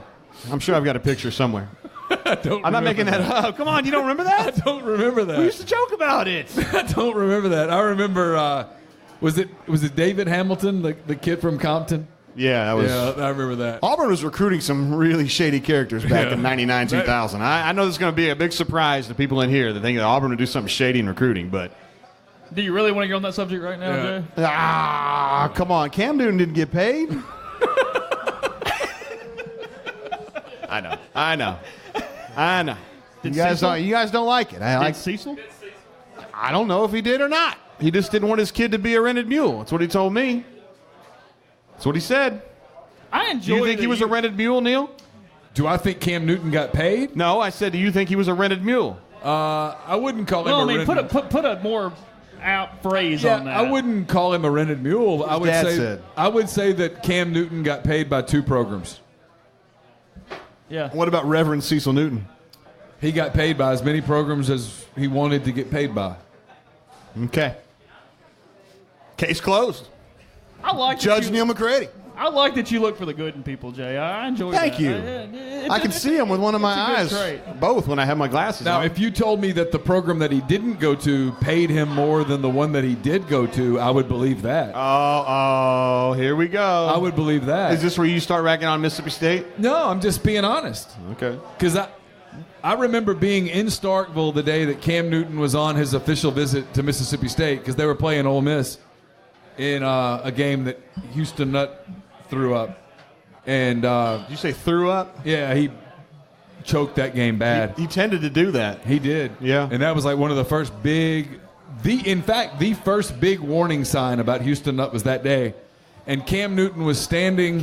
I'm sure I've got a picture somewhere. I'm not making that up. Come on, you don't remember that? I don't remember that. We used to joke about it. I don't remember that. I remember, was it David Hamilton, the kid from Compton? Yeah, that was. Yeah, I remember that. Auburn was recruiting some really shady characters back in 99, 2000. I know this is going to be a big surprise to people in here that think that Auburn would do something shady in recruiting, but. Do you really want to get on that subject right now, Jay? Come on. Cam Newton didn't get paid. I know. You guys don't like it. Did Cecil? I don't know if he did or not. He just didn't want his kid to be a rented mule. That's what he told me. That's what he said. I enjoy. Do you think he was a rented mule, Neil? Do I think Cam Newton got paid? No, I said, do you think he was a rented mule? I wouldn't call him No, a I mean, rented put a more out phrase yeah, on that. I wouldn't call him a rented mule. I would dad say said. I would say that Cam Newton got paid by 2 programs. Yeah. What about Reverend Cecil Newton? He got paid by as many programs as he wanted to get paid by. Okay. Case closed. I like Judge Neil McCready. I like that you look for the good in people, Jay. I enjoy that. Thank you. I can see him with one of my eyes. Both when I have my glasses Now, on. if you told me that the program that he didn't go to paid him more than the one that he did go to, I would believe that. Oh, here we go. I would believe that. Is this where you start racking on Mississippi State? No, I'm just being honest. Okay. Because I remember being in Starkville the day that Cam Newton was on his official visit to Mississippi State because they were playing Ole Miss in a game that Houston Nutt threw up. And Did you say threw up? yeah, he choked that game bad. He tended to do that. He did. Yeah. And that was like one of the first big, in fact, the first big warning sign about Houston Nutt was that day. And Cam Newton was standing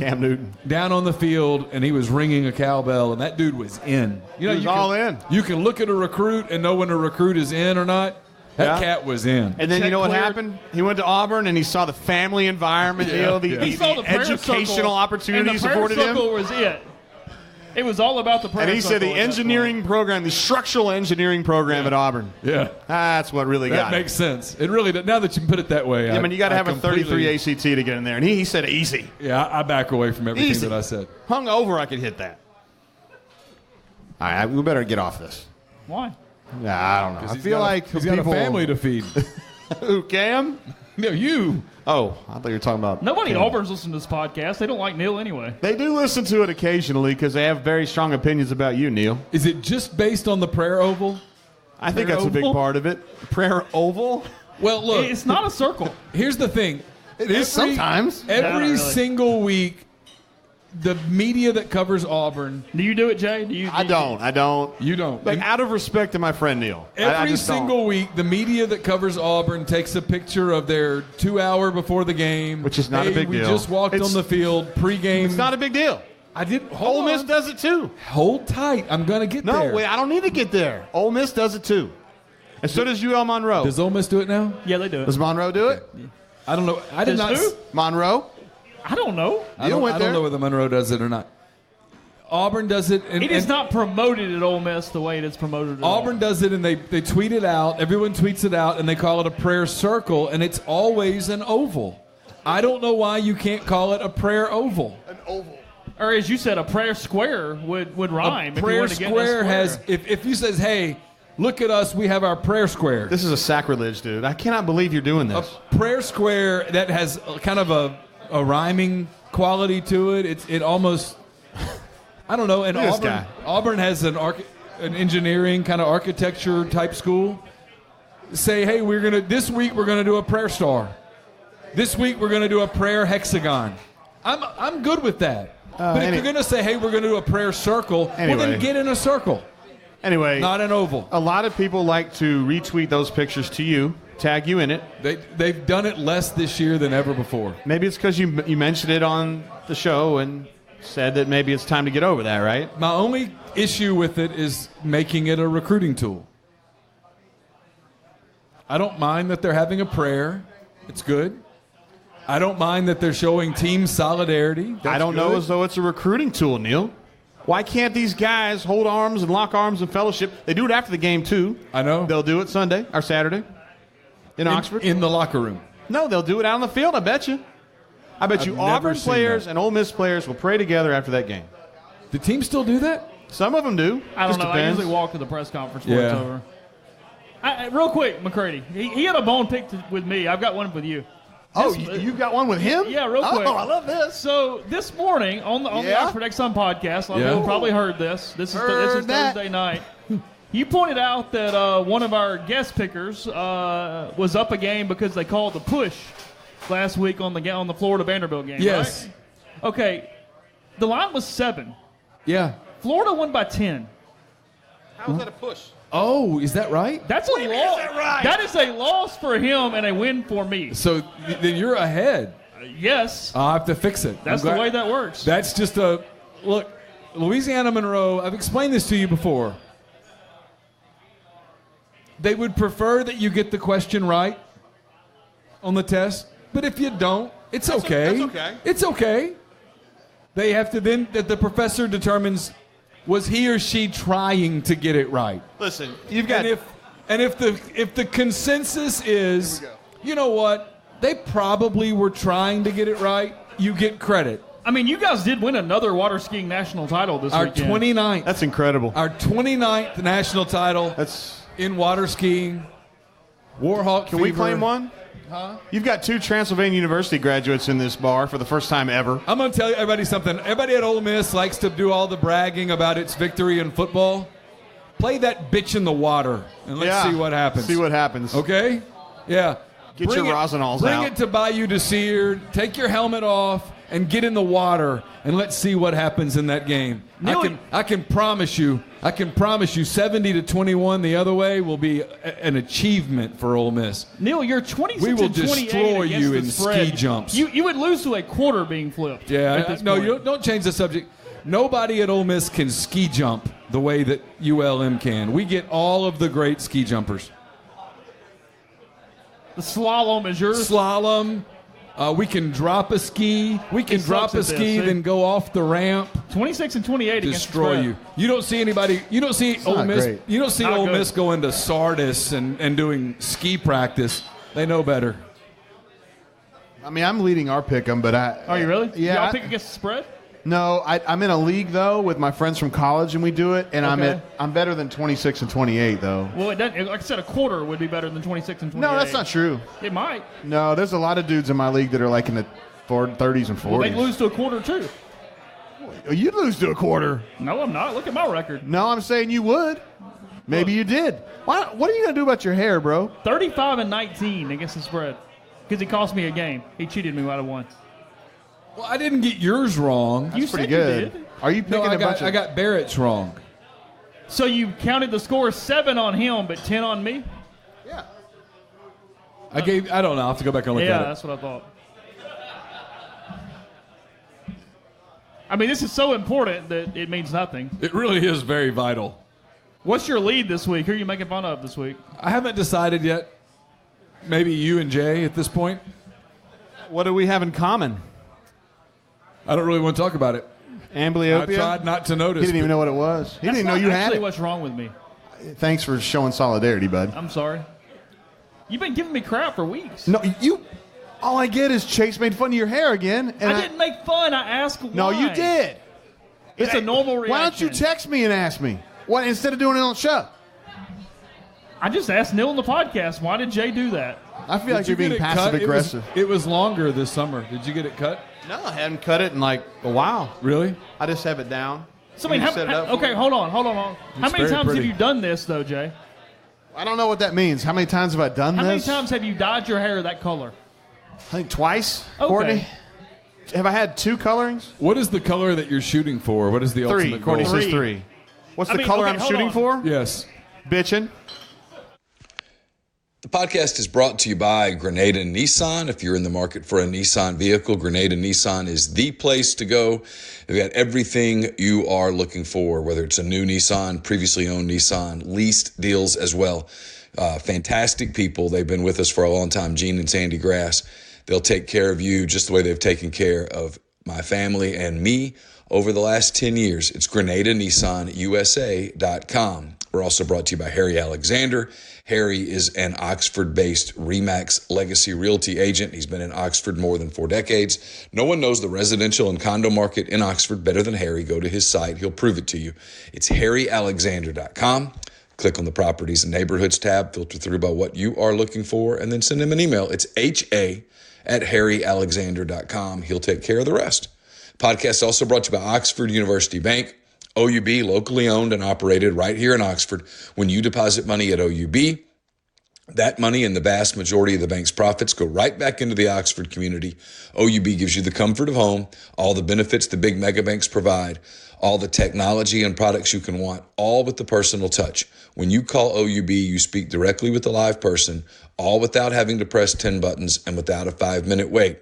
down on the field, and he was ringing a cowbell, and that dude was in. He was all in. You can look at a recruit and know when a recruit is in or not. That cat was in. And then you know what happened? He went to Auburn and he saw the family environment, He saw the prayer educational circle, opportunities and the prayer afforded him. circle was it. It was all about the prayer And he said circle the at that engineering program, the structural engineering program at Auburn. Yeah. That's what really That got it. makes sense. It really does. Now that you put it that way. I mean, you got to have a completely- 33 ACT to get in there. And he said easy. Yeah, I back away from everything Easy. that I said. Hung over, I could hit that. All right, we better get off this. Why? Nah, I don't know. I feel like he's got a family to feed. Who, Cam? No, you. Oh, I thought you were talking about Nobody Cam. at Auburn's listening to this podcast. They don't like Neil anyway. They do listen to it occasionally because they have very strong opinions about you, Neil. Is it just based on the prayer oval? I think Prayer that's a big oval? part of it. Prayer oval? Well, look. It's not a circle. Here's the thing. It is sometimes. Every not really. single week, the media that covers Auburn. Do you do it, Jay? I don't. You don't. Like, out of respect to my friend Neil. I Every just don't. single week, the media that covers Auburn takes a picture of their 2 hour before the game. Which is not a big we deal. just walked It's- on the field pregame. It's not a big deal. I did. Ole Hold Miss on. does it too. Hold tight. I'm going to get No, there. wait, I don't need to get there. Ole Miss does it too. And so does UL Monroe. Does Ole Miss do it now? Yeah, they do it. Does Monroe do it? I don't know. I did Does not. who? Monroe? I don't know. I don't went there. know whether Monroe does it or not. Auburn does it. And, It is and not promoted at Ole Miss the way it is promoted at Auburn does it, and they tweet it out. Everyone tweets it out, and they call it a prayer circle, and it's always an oval. I don't know why you can't call it a prayer oval. Or as you said, a prayer square would rhyme. A if you prayer wanted to get in a square has. If you says, "Hey, look at us, we have our prayer square." This is a sacrilege, dude. I cannot believe you're doing A this. prayer square that has kind of a rhyming quality to it. It almost. I don't know. And Look at this Auburn has an engineering kind of architecture type school. Say, hey, this week we're gonna do a prayer star. This week we're gonna do a prayer hexagon. I'm good with that. But if you're gonna say, hey, we're gonna do a prayer circle, well Anyway. then get in a circle, Anyway, not an oval. a lot of people like to retweet those pictures to you, tag you in it. They've done it less this year than ever before. Maybe it's because you mentioned it on the show and said that maybe it's time to get over that, right? My only issue with it is making it a recruiting tool. I don't mind that they're having a prayer. It's good. I don't mind that they're showing team solidarity. I don't know as though it's a recruiting tool, Neil. Why can't these guys hold arms and lock arms in fellowship? They do it after the game, too. I know. They'll do it Sunday or Saturday in Oxford. In the locker room. No, they'll do it out on the field, I bet you. I bet I've you never Auburn seen players that. and Ole Miss players will pray together after that game. Do teams still do that? Some of them do. I don't Just know. I depends. usually walk to the press conference before Yeah. it's over. Real quick, McCurdy. He had a bone picked with me. I've got one with you. Oh, you've got one with him? Yeah, real quick. Oh, I love this. So this morning on the Yeah? Oxford X Sun podcast, a lot of Yeah. people probably heard this. This is Heard that. Thursday night. You pointed out that one of our guest pickers was up a game because they called the push last week on the Florida Vanderbilt game. Yes. Right? Okay. The line was 7. Yeah. Florida won by 10. How is that a push? Oh, is that right? That's a loss. That is a loss for him and a win for me. So then you're ahead. Yes. I'll have to fix it. That's I'm glad- the way that works. That's just a look. Louisiana Monroe, I've explained this to you before. They would prefer that you get the question right on the test, but if you don't, it's okay. that's okay. It's okay. They have to then that the professor determines was he or she trying to get it right. Listen, you've got... And if the consensus is, you know what, they probably were trying to get it right, you get credit. I mean, you guys did win another water skiing national title this Our weekend. 29th. That's incredible. Our 29th national title That's... in water skiing. Warhawk Can we fever. claim one? Huh? You've got 2 Transylvania University graduates in this bar for the first time ever. I'm going to tell everybody something. Everybody at Ole Miss likes to do all the bragging about its victory in football. Play that bitch in the water, and let's see what happens. See what happens. Okay? Yeah. Get your rosinols Bring out. it to Bayou Desir. Take your helmet off and get in the water, and let's see what happens in that game. I can promise you 70-21 the other way will be an achievement for Ole Miss. Neil, you're 26 We will and 28 destroy against you the in spread. ski jumps. You would lose to a quarter being flipped. Yeah, at this no, point. you don't change the subject. Nobody at Ole Miss can ski jump the way that ULM can. We get all of the great ski jumpers. The slalom is yours? Slalom. We can drop a ski. We can drop a ski, then go off the ramp. 26 and 28 destroy against you. You don't see anybody. You don't see Ole Miss. great. You don't see Not Ole good. Miss going to Sardis and doing ski practice. They know better. I mean, I'm leading our pick'em, but Are you really? Yeah. Y'all pick against the spread? No, I'm in a league though with my friends from college, and we do it. And Okay. I'm better than 26 and 28 though. Well, it doesn't, like I said, a quarter would be better than 26 and 28. No, that's not true. It might. No, there's a lot of dudes in my league that are like in the 30s and 40s. Well, they lose to a quarter, too. You lose to a quarter. No, I'm not. Look at my record. No, I'm saying you would. Maybe you did. What are you going to do about your hair, bro? 35 and 19 against the spread. Because he cost me a game. He cheated me out of one. Well, I didn't get yours wrong. You Pretty said good. you did. Are you picking No, a bunch of... I got Barrett's wrong. So you counted the score 7 on him, but 10 on me? Yeah. I don't know. I'll have to go back and look Yeah, at it. that's what I thought. I mean, this is so important that it means nothing. It really is very vital. What's your lead this week? Who are you making fun of this week? I haven't decided yet. Maybe you and Jay at this point. What do we have in common? I don't really want to talk about it. Amblyopia? I tried not to notice. He didn't even know what it was. He didn't even know you had actually it. what's wrong with me. Thanks for showing solidarity, bud. I'm sorry. You've been giving me crap for weeks. No, you... All I get is Chase made fun of your hair again. And I didn't make fun. I asked why. No, you did. It's a normal reaction. Why don't you text me and ask me? What, instead of doing it on the show? I just asked Neil on the podcast, why did Jay do that? I feel like you're being passive aggressive. It was longer this summer. Did you get it cut? No, I hadn't cut it in like a while. Really? I just have it down. So, I mean, okay, hold on. How many very times pretty. have you done this, though, Jay? I don't know what that means. How many times have I done How many this? times have you dyed your hair that color? I think twice. Okay. Courtney? Have I had 2 colorings? What is the color that you're shooting for? What is the 3. ultimate goal? Courtney says 3. What's the color I'm shooting for? Yes. Bitchin'. The podcast is brought to you by Grenada Nissan. If you're in the market for a Nissan vehicle, Grenada Nissan is the place to go. They've got everything you are looking for, whether it's a new Nissan, previously owned Nissan, leased deals as well. Fantastic people. They've been with us for a long time, Gene and Sandy Grass. They'll take care of you just the way they've taken care of my family and me over the last 10 years. It's GrenadaNissanUSA.com. We're also brought to you by Harry Alexander. Harry is an Oxford-based RE/MAX Legacy Realty agent. He's been in Oxford more than 4 decades. No one knows the residential and condo market in Oxford better than Harry. Go to his site. He'll prove it to you. It's HarryAlexander.com. Click on the Properties and Neighborhoods tab, filter through by what you are looking for, and then send him an email. It's HA@HarryAlexander.com. He'll take care of the rest. Podcast also brought to you by Oxford University Bank. OUB, locally owned and operated right here in Oxford. When you deposit money at OUB, that money and the vast majority of the bank's profits go right back into the Oxford community. OUB gives you the comfort of home, all the benefits the big mega banks provide, all the technology and products you can want, all with the personal touch. When you call OUB, you speak directly with a live person, all without having to press 10 buttons and without a 5-minute wait.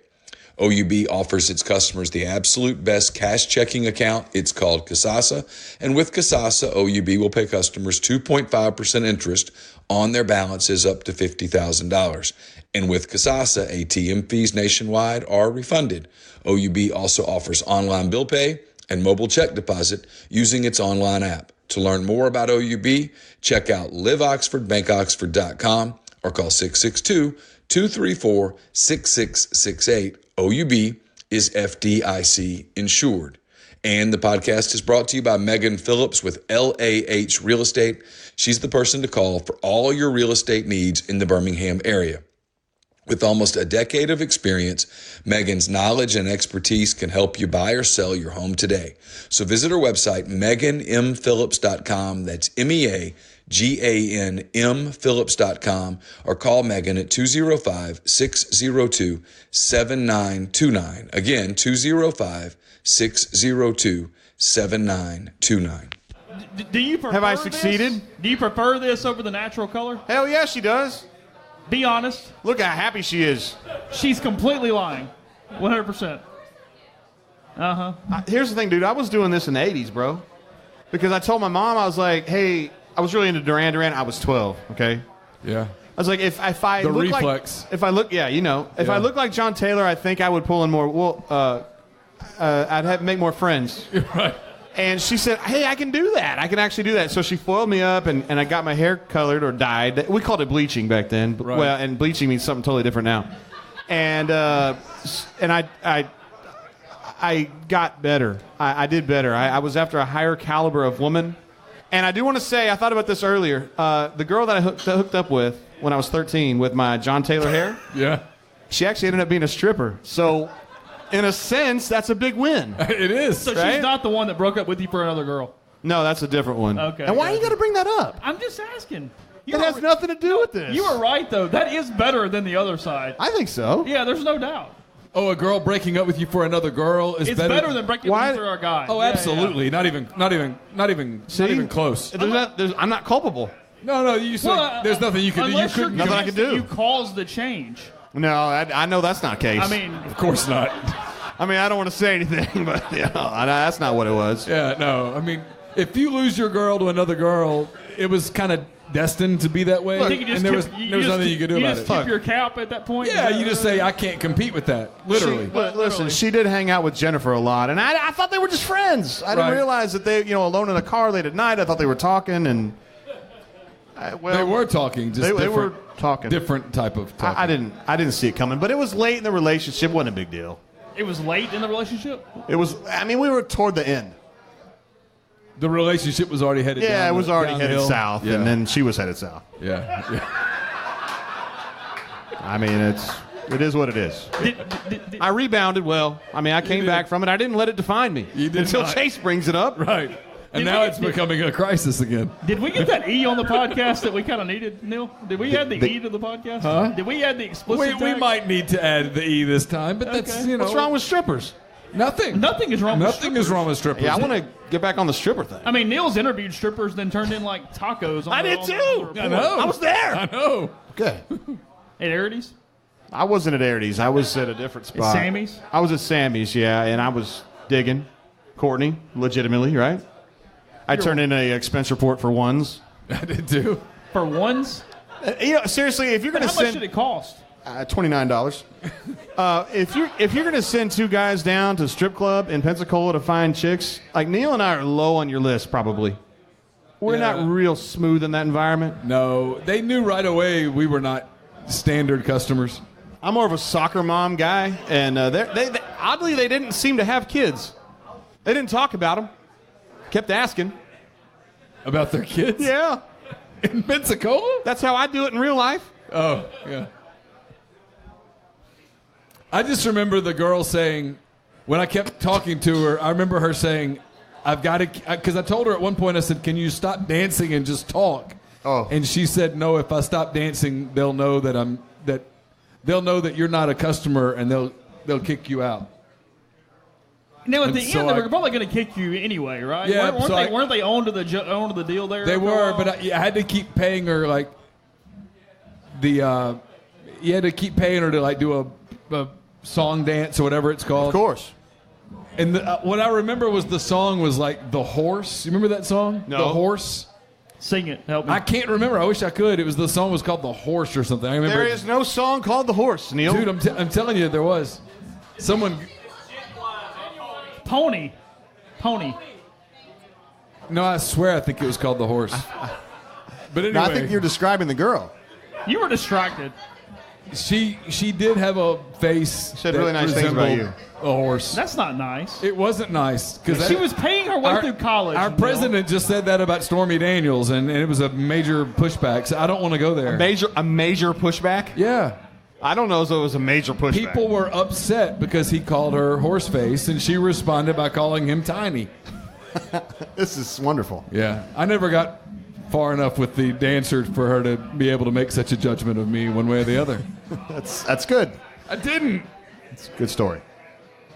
OUB offers its customers the absolute best cash checking account. It's called Kasasa. And with Kasasa, OUB will pay customers 2.5% interest on their balances up to $50,000. And with Kasasa, ATM fees nationwide are refunded. OUB also offers online bill pay and mobile check deposit using its online app. To learn more about OUB, check out liveoxfordbankoxford.com or call 662-234-6668. OUB is FDIC insured. And the podcast is brought to you by Megan Phillips with LAH Real Estate. She's the person to call for all your real estate needs in the Birmingham area. With almost a decade of experience, Megan's knowledge and expertise can help you buy or sell your home today. So visit her website, meganmphillips.com. That's MEAGANMphillips.com, or call Megan at 205-602-7929. Again, 205-602-7929. Do you prefer Have I succeeded? this? Do you prefer this over the natural color? Hell yeah, she does. Be honest. Look how happy she is. She's completely lying. 100%. Uh-huh. Here's the thing, dude. I was doing this in the 80s, bro. Because I told my mom, I was like, hey, I was really into Duran Duran. I was 12, okay? Yeah. I was like, if I The look reflex. like, if I look, yeah, if I look like John Taylor, I think I would pull in more. Well, I'd have to make more friends. Right. And she said, hey, I can do that. I can actually do that. So she foiled me up, and I got my hair colored or dyed. We called it bleaching back then. Right. Well, and bleaching means something totally different now. And I got better. I did better. I was after a higher caliber of woman. And I do want to say, I thought about this earlier. The girl that I hooked up with when I was 13 with my John Taylor hair, Yeah. she actually ended up being a stripper. So, in a sense, that's a big win. It is. So Right? she's not the one that broke up with you for another girl. No, that's a different one. Okay, And why gotcha. you got to bring that up? I'm just asking. It has nothing to do with this. You were right, though. That is better than the other side. I think so. Yeah, there's no doubt. Oh, a girl breaking up with you for another girl is It's better than breaking up with you for a guy. Oh, Yeah, absolutely. Not even close. I'm not culpable. No, you said there's nothing you could do. You unless you're couldn't. Nothing I could do. You caused the change. No, I know that's not the case. I mean, Of course not. I don't want to say anything, but that's not what it was. Yeah, no. I mean, if you lose your girl to another girl, it was kind of destined to be that way, I think you just and there was nothing you could do about You just it. tip your cap at that point. Yeah, you just say I can't compete with that. Literally. But listen, she did hang out with Jennifer a lot, and I thought they were just friends. I didn't Right. realize that they, alone in a car late at night. I thought they were talking, and They were talking, just they were talking. different type of talking. I didn't see it coming, but it was late in the relationship. It wasn't a big deal. It was late in the relationship. It was. We were toward the end. The relationship was already headed. Yeah, down it was already headed downhill. south, Yeah. and then she was headed south. Yeah. It is what it is. I rebounded well. I came back from it. I didn't let it define me You did until not. Chase brings it up. Right. And Did now we- it's becoming a crisis again. Did we get that E on the podcast that we kind of needed, Neil? Did we add the E to the podcast? Huh? Did we add the explicit We tag? might need to add the E this time, but that's, Okay. What's wrong with strippers? Nothing. Nothing is wrong with Nothing is wrong with strippers. Yeah, I want to get back on the stripper thing. Neil's interviewed strippers, then turned in like tacos. On I the- did on too. the report. I know. I was there. I know. Okay. At Arity's? I wasn't at Arity's. I was at a different spot. Sammy's? I was at Sammy's, yeah, and I was digging Courtney, legitimately, right? I turned in a expense report for ones. I did too. For ones? Seriously, if you're But going how to much send did it cost? $29, if you're going to send two guys down to a strip club in Pensacola to find chicks, like Neil and I are low on your list, probably. We're Yeah. not real smooth in that environment. No, they knew right away we were not standard customers. I'm more of a soccer mom guy, and oddly they didn't seem to have kids. They didn't talk about them. Kept asking. About their kids? Yeah. In Pensacola? That's how I do it in real life. Oh, yeah. I just remember the girl saying, when I kept talking to her, I remember her saying, I've got to, because I told her at one point, I said, can you stop dancing and just talk? Oh. And she said, no, if I stop dancing, they'll know that they'll know that you're not a customer and they'll kick you out. Now, at And the so end, they I- were probably going to kick you anyway, right? Yeah, Weren't they on to the deal there? They after a were, while? but I had to keep paying her like you had to keep paying her to like do a song dance or whatever it's called. Of course. And what I remember was the song was like The Horse. You remember that song? No. The Horse. Sing it. Help me. I can't remember. I wish I could. The song was called The Horse or something. I remember. There is no song called The Horse, Neil. Dude, I'm telling you, there was. Someone. Pony. No, I swear I think it was called The Horse. But anyway. No, I think you're describing the girl. You were distracted. She did have a face. Said that really nice things about resembled a horse. That's not nice. It wasn't nice because She was paying her way through college. Our Neil. president just said that about Stormy Daniels, and it was a major pushback. So I don't want to go there. A major pushback? Yeah. I don't know if it was a major pushback. People were upset because he called her horseface, and she responded by calling him tiny. This is wonderful. Yeah. I never got far enough with the dancer for her to be able to make such a judgment of me one way or the other. That's good. I didn't. It's a good story.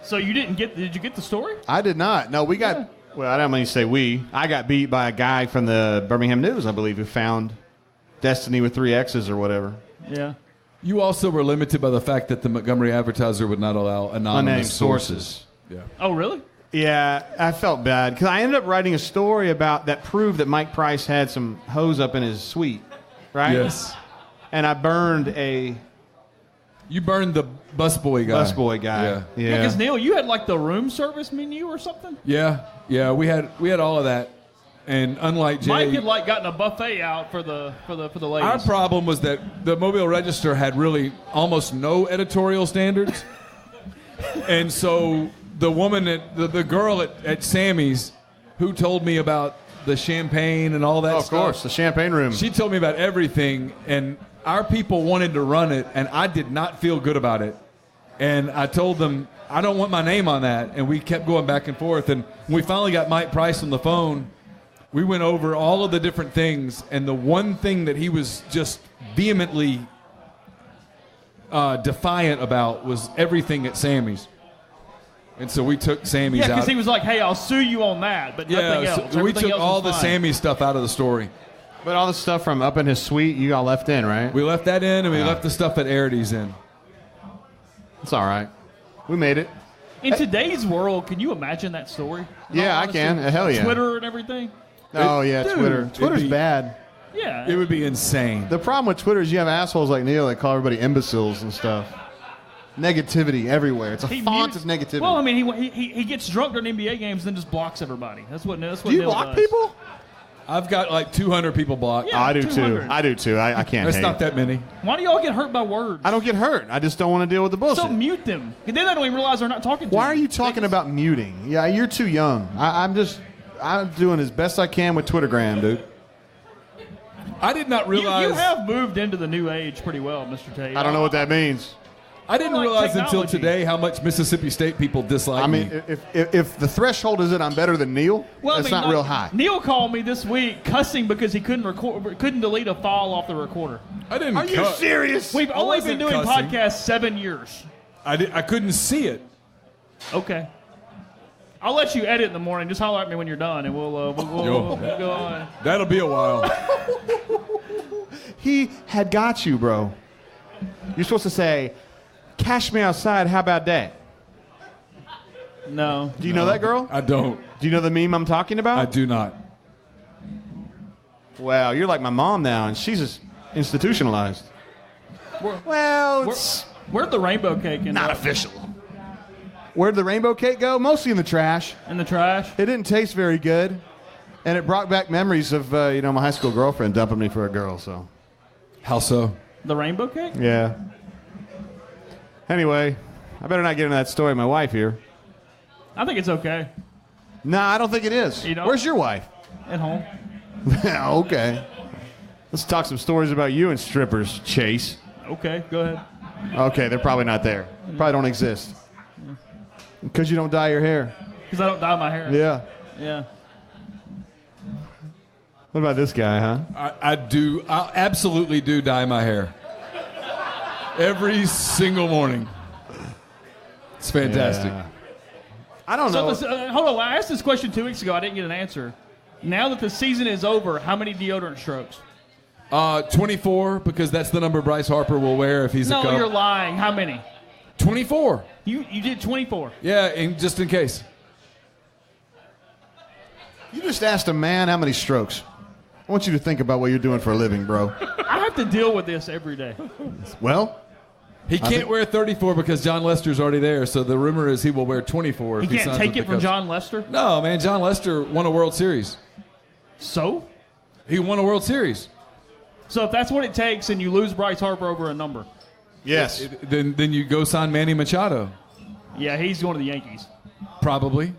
So you didn't get? Did you get the story? I did not. No, we got. Well, I don't mean to say we. I got beat by a guy from the Birmingham News, I believe, who found Destiny with 3 X's or whatever. Yeah. You also were limited by the fact that the Montgomery Advertiser would not allow anonymous Unnamed sources. Yeah. Oh, really? Yeah, I felt bad because I ended up writing a story about that proved that Mike Price had some hose up in his suite, right? Yes. and I burned a You burned the busboy guy. busboy guy. Yeah, because Neil, you had like the room service menu or something. Yeah, we had all of that, and unlike Jay, Mike had like gotten a buffet out for the ladies. our problem was that the Mobile Register had really almost no editorial standards, and so the woman the girl at Sammy's, who told me about the champagne and all that Oh, of stuff, course, the champagne room. she told me about everything, and our people wanted to run it, and I did not feel good about it. And I told them, I don't want my name on that. And we kept going back and forth. And when we finally got Mike Price on the phone, we went over all of the different things. And the one thing that he was just vehemently defiant about was everything at Sammy's. And so we took Sammy's out. Yeah, because he was like, "Hey, I'll sue you on that," but nothing else. So we Everything took else all was the fine. Sammy stuff out of the story. But all the stuff from up in his suite, you got left in, right? We left that in, and we left the stuff at Arity's in. It's all right. We made it. In today's world, can you imagine that story? Yeah, I can. Hell yeah. Twitter and everything. Oh, yeah, Dude, Twitter. Twitter's be- bad. Yeah. It would be insane. The problem with Twitter is you have assholes like Neil that call everybody imbeciles and stuff. Negativity everywhere. It's a font mutes- of negativity. Well, I mean, he gets drunk during NBA games and then just blocks everybody. That's what Do you Neil block does. people? I've got like 200 people blocked. Yeah. I do 200. too. I do too. I can't That's hate. not that many. Why do y'all get hurt by words? I don't get hurt. I just don't want to deal with the bullshit. So mute them. And then I don't even realize they're not talking to Why are you talking about muting? Yeah, you're too young. I'm doing as best I can with Twittergram, dude. I did not You realize. have moved into the new age pretty well, Mr. Tate. I don't know what that means. I didn't like realize until technology. today how much Mississippi State people dislike I mean, me. if the threshold is that I'm better than Neil, Well, I that's mean, not real high. Neil called me this week cussing because he couldn't delete a file off the recorder. I didn't. Are you serious? We've only wasn't been doing cussing. podcasts 7 years. I couldn't see it. Okay. I'll let you edit in the morning. Just holler at me when you're done, and we'll go on. That'll be a while. He had got you, bro. You're supposed to say, "Cash me outside, how about that?" No. Do you know that girl? I don't. Do you know the meme I'm talking about? I do not. Wow, you're like my mom now, and she's just institutionalized. Well, it's Where'd the rainbow cake end not up? official. Where'd the rainbow cake go? Mostly in the trash. In the trash? It didn't taste very good, and it brought back memories of my high school girlfriend dumping me for a girl. So How so? The rainbow cake? Yeah. Anyway, I better not get into that story of my wife here. I think it's okay. Nah, I don't think it is. You don't? Where's your wife? At home. Okay. Let's talk some stories about you and strippers, Chase. Okay, go ahead. Okay, they're probably not there. Probably don't exist. Because you don't dye your hair. Because I don't dye my hair. Yeah. Yeah. What about this guy, huh? I do. I absolutely do dye my hair. Every single morning. It's fantastic. Yeah. I don't know. So, hold on. I asked this question 2 weeks ago. I didn't get an answer. Now that the season is over, how many deodorant strokes? 24, because that's the number Bryce Harper will wear if he's a No, Cub. you're lying. How many? 24. You did 24. Yeah, and just in case. You just asked a man how many strokes. I want you to think about what you're doing for a living, bro. I have to deal with this every day. Well, He can't wear 34 because John Lester's already there, so the rumor is he will wear 24. He if he can't signs take with it the from Cubs. John Lester? No, man, John Lester won a World Series. So? He won a World Series. So if that's what it takes and you lose Bryce Harper over a number. yes. Then you go sign Manny Machado. Yeah, he's going to the Yankees. Probably.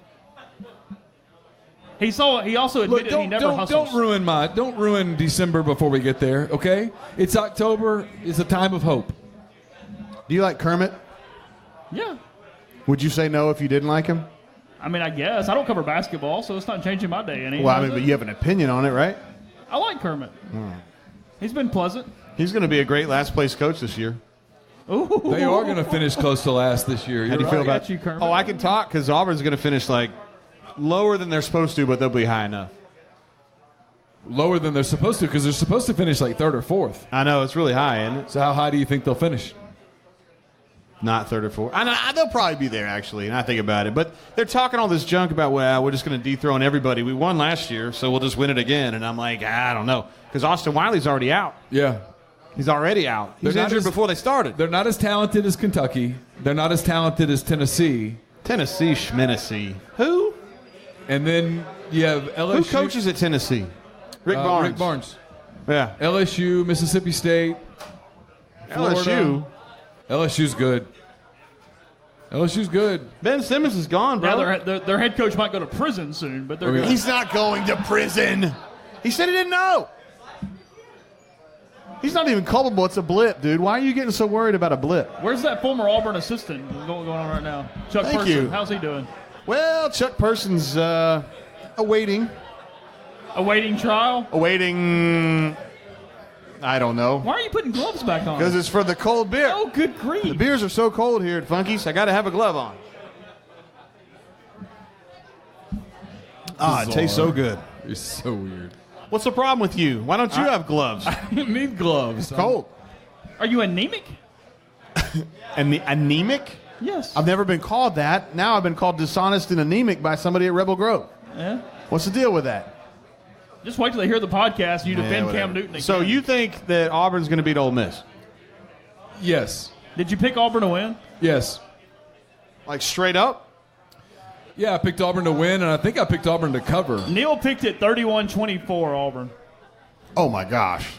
He also admitted he never hustles. Don't ruin December before we get there, okay? It's October. It's a time of hope. Do you like Kermit? Yeah. Would you say no if you didn't like him? I mean, I guess. I don't cover basketball, so it's not changing my day any. Well, I mean, but you have an opinion on it, right? I like Kermit. He's been pleasant. He's going to be a great last place coach this year. Ooh. They are going to finish close to last this year. How do you You're feel right. about got you, Kermit. Oh, I can talk because Auburn's going to finish like lower than they're supposed to, but they'll be high enough. Lower than they're supposed to because they're supposed to finish like third or fourth. I know, it's really high, isn't it? So how high do you think they'll finish? Not third or fourth. They'll probably be there, actually, and I think about it. But they're talking all this junk about, well, we're just going to dethrone everybody. We won last year, so we'll just win it again. And I'm like, I don't know. Because Austin Wiley's already out. Yeah. He's already out. He's They're not injured as- before they started. They're not as talented as Kentucky. They're not as talented as Tennessee. Tennessee, Schminnessee. Who? And then you have LSU. Who coaches at Tennessee? Rick Barnes. Rick Barnes. Yeah. LSU, Mississippi State. LSU. LSU's good. LSU's good. Ben Simmons is gone, bro. Yeah, their head coach might go to prison soon, but they're good. He's not going to prison. He said he didn't know. He's not even culpable. It's a blip, dude. Why are you getting so worried about a blip? Where's that former Auburn assistant going on right now? Chuck Thank Person. you. How's he doing? Well, Chuck Person's awaiting. Awaiting trial? Awaiting. I don't know. Why are you putting gloves back on? Because it's for the cold beer. Oh, good grief. The beers are so cold here at Funky's, I got to have a glove on. It tastes so good. You're so weird. What's the problem with you? Why don't you have gloves? I need gloves. Cold. Are you anemic? Anemic? Yes. I've never been called that. Now I've been called dishonest and anemic by somebody at Rebel Grove. Yeah. What's the deal with that? Just wait till they hear the podcast and you defend whatever. Cam Newton again. So you think that Auburn's going to beat Ole Miss? Yes. Did you pick Auburn to win? Yes. Like straight up? Yeah, I picked Auburn to win, and I think I picked Auburn to cover. Neil picked it 31-24 Auburn. Oh, my gosh.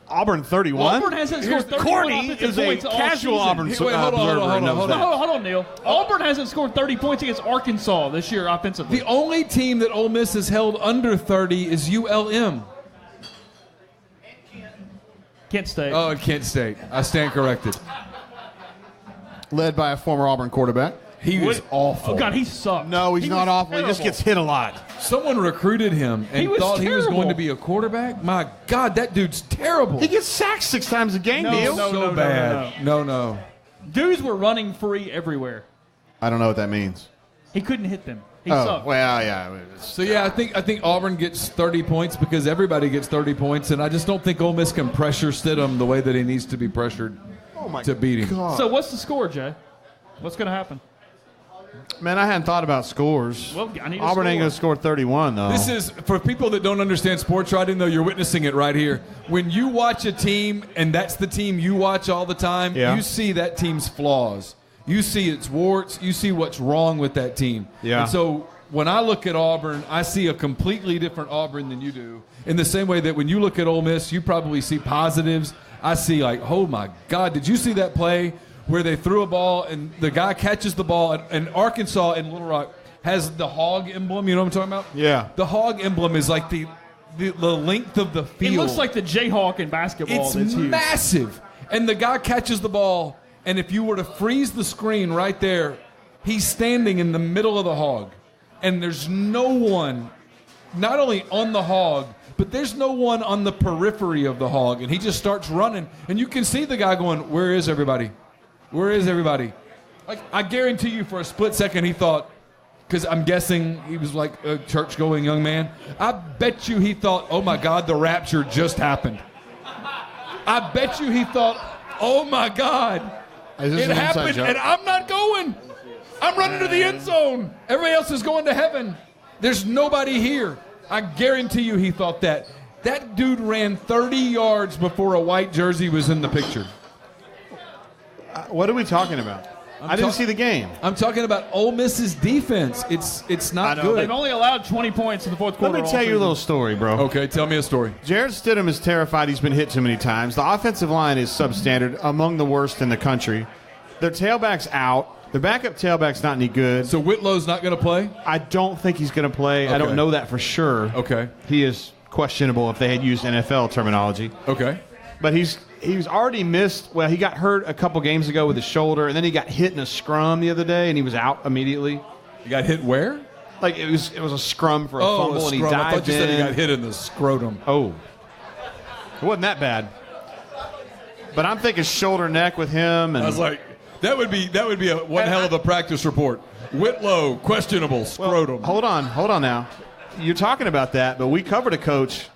Auburn 31? Auburn hasn't scored 31 Corny offensive is a points all casual season. Auburn Wait, hold on, observer. hold on. Hold on, Neil. Auburn hasn't scored 30 points against Arkansas this year offensively. The only team that Ole Miss has held under 30 is ULM. Kent State. Oh, and Kent State. I stand corrected. Led by a former Auburn quarterback. He was awful. Oh, God, he sucked. No, he's not was awful. He just terrible. gets hit a lot. Someone recruited him and He was thought he was terrible. going to be a quarterback. My God, that dude's terrible. He gets sacked 6 times a game, No, Neil. no. so bad. No. Dudes were running free everywhere. I don't know what that means. He couldn't hit them. He Oh, sucked. well, yeah. So yeah, I think Auburn gets 30 points because everybody gets 30 points, and I just don't think Ole Miss can pressure Stidham the way that he needs to be pressured to beat him. God. So what's the score, Jay? What's going to happen? Man, I hadn't thought about scores. Well, I need a Auburn ain't score. going to score 31, though. This is, for people that don't understand sports writing, though, you're witnessing it right here. When you watch a team, and that's the team you watch all the time, Yeah. you see that team's flaws. You see its warts. You see what's wrong with that team. Yeah. And so when I look at Auburn, I see a completely different Auburn than you do. In the same way that when you look at Ole Miss, you probably see positives. I see like, oh, my God, did you see that play where they threw a ball and the guy catches the ball, and Arkansas in Little Rock has the hog emblem? You know what I'm talking about? Yeah. The hog emblem is like the length of the field. It looks like the Jayhawk in basketball. It's That's huge. massive. And the guy catches the ball, and if you were to freeze the screen right there, he's standing in the middle of the hog. And there's no one, not only on the hog, but there's no one on the periphery of the hog. And he just starts running. And you can see the guy going, where is everybody? Where is everybody? Like, I guarantee you for a split second he thought, because I'm guessing he was like a church-going young man, I bet you he thought, oh, my God, the rapture just happened. I bet you he thought, oh, my God, Is this it an inside happened, joke? and I'm not going. I'm running to the end zone. Everybody else is going to heaven. There's nobody here. I guarantee you he thought that. That dude ran 30 yards before a white jersey was in the picture. What are we talking about? I didn't see the game. I'm talking about Ole Miss's defense. It's not I know. good. They've only allowed 20 points in the fourth Let quarter. me tell you a little story, bro. Okay, tell me a story. Jared Stidham is terrified. He's been hit too many times. The offensive line is substandard, among the worst in the country. Their tailback's out. Their backup tailback's not any good. So Whitlow's not going to play? I don't think he's going to play. I Okay. don't know that for sure. Okay. He is questionable if they had used NFL terminology. Okay. But he's already missed. Well, he got hurt a couple games ago with his shoulder, and then he got hit in a scrum the other day, and he was out immediately. You got hit where? Like it was a scrum for a Oh, fumble, a and he scrum. dived I thought you said he in. got hit in the scrotum. Oh, it wasn't that bad. But I'm thinking shoulder neck with him, and I was like, that would be a one hell of a practice report. Whitlow, questionable, scrotum. hold on now. You're talking about that, but we covered a coach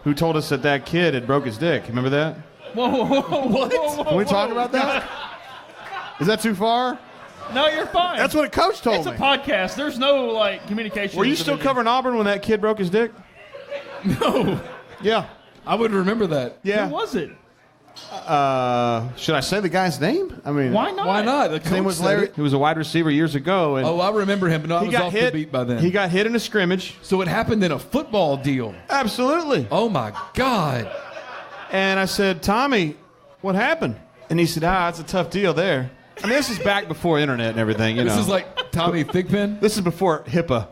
who told us that kid had broke his dick. Remember that? What? Can we talk about that? Is that too far? No, you're fine. That's what a coach told It's me. a podcast. There's no communication. Were you still division. covering Auburn when that kid broke his dick? No. Yeah. I would remember that. Yeah. Who was it? Should I say the guy's name? I mean, Why not? Why not? The His name coach was said Larry. it. He was a wide receiver years ago. And Oh, I remember him, but no, I was off the beat by then. He got hit in a scrimmage. So it happened in a football deal. Absolutely. Oh, my God. And I said, Tommy, what happened? And he said, it's a tough deal there. I mean, this is back before internet and everything, This is like Tommy Thigpen? This is before HIPAA.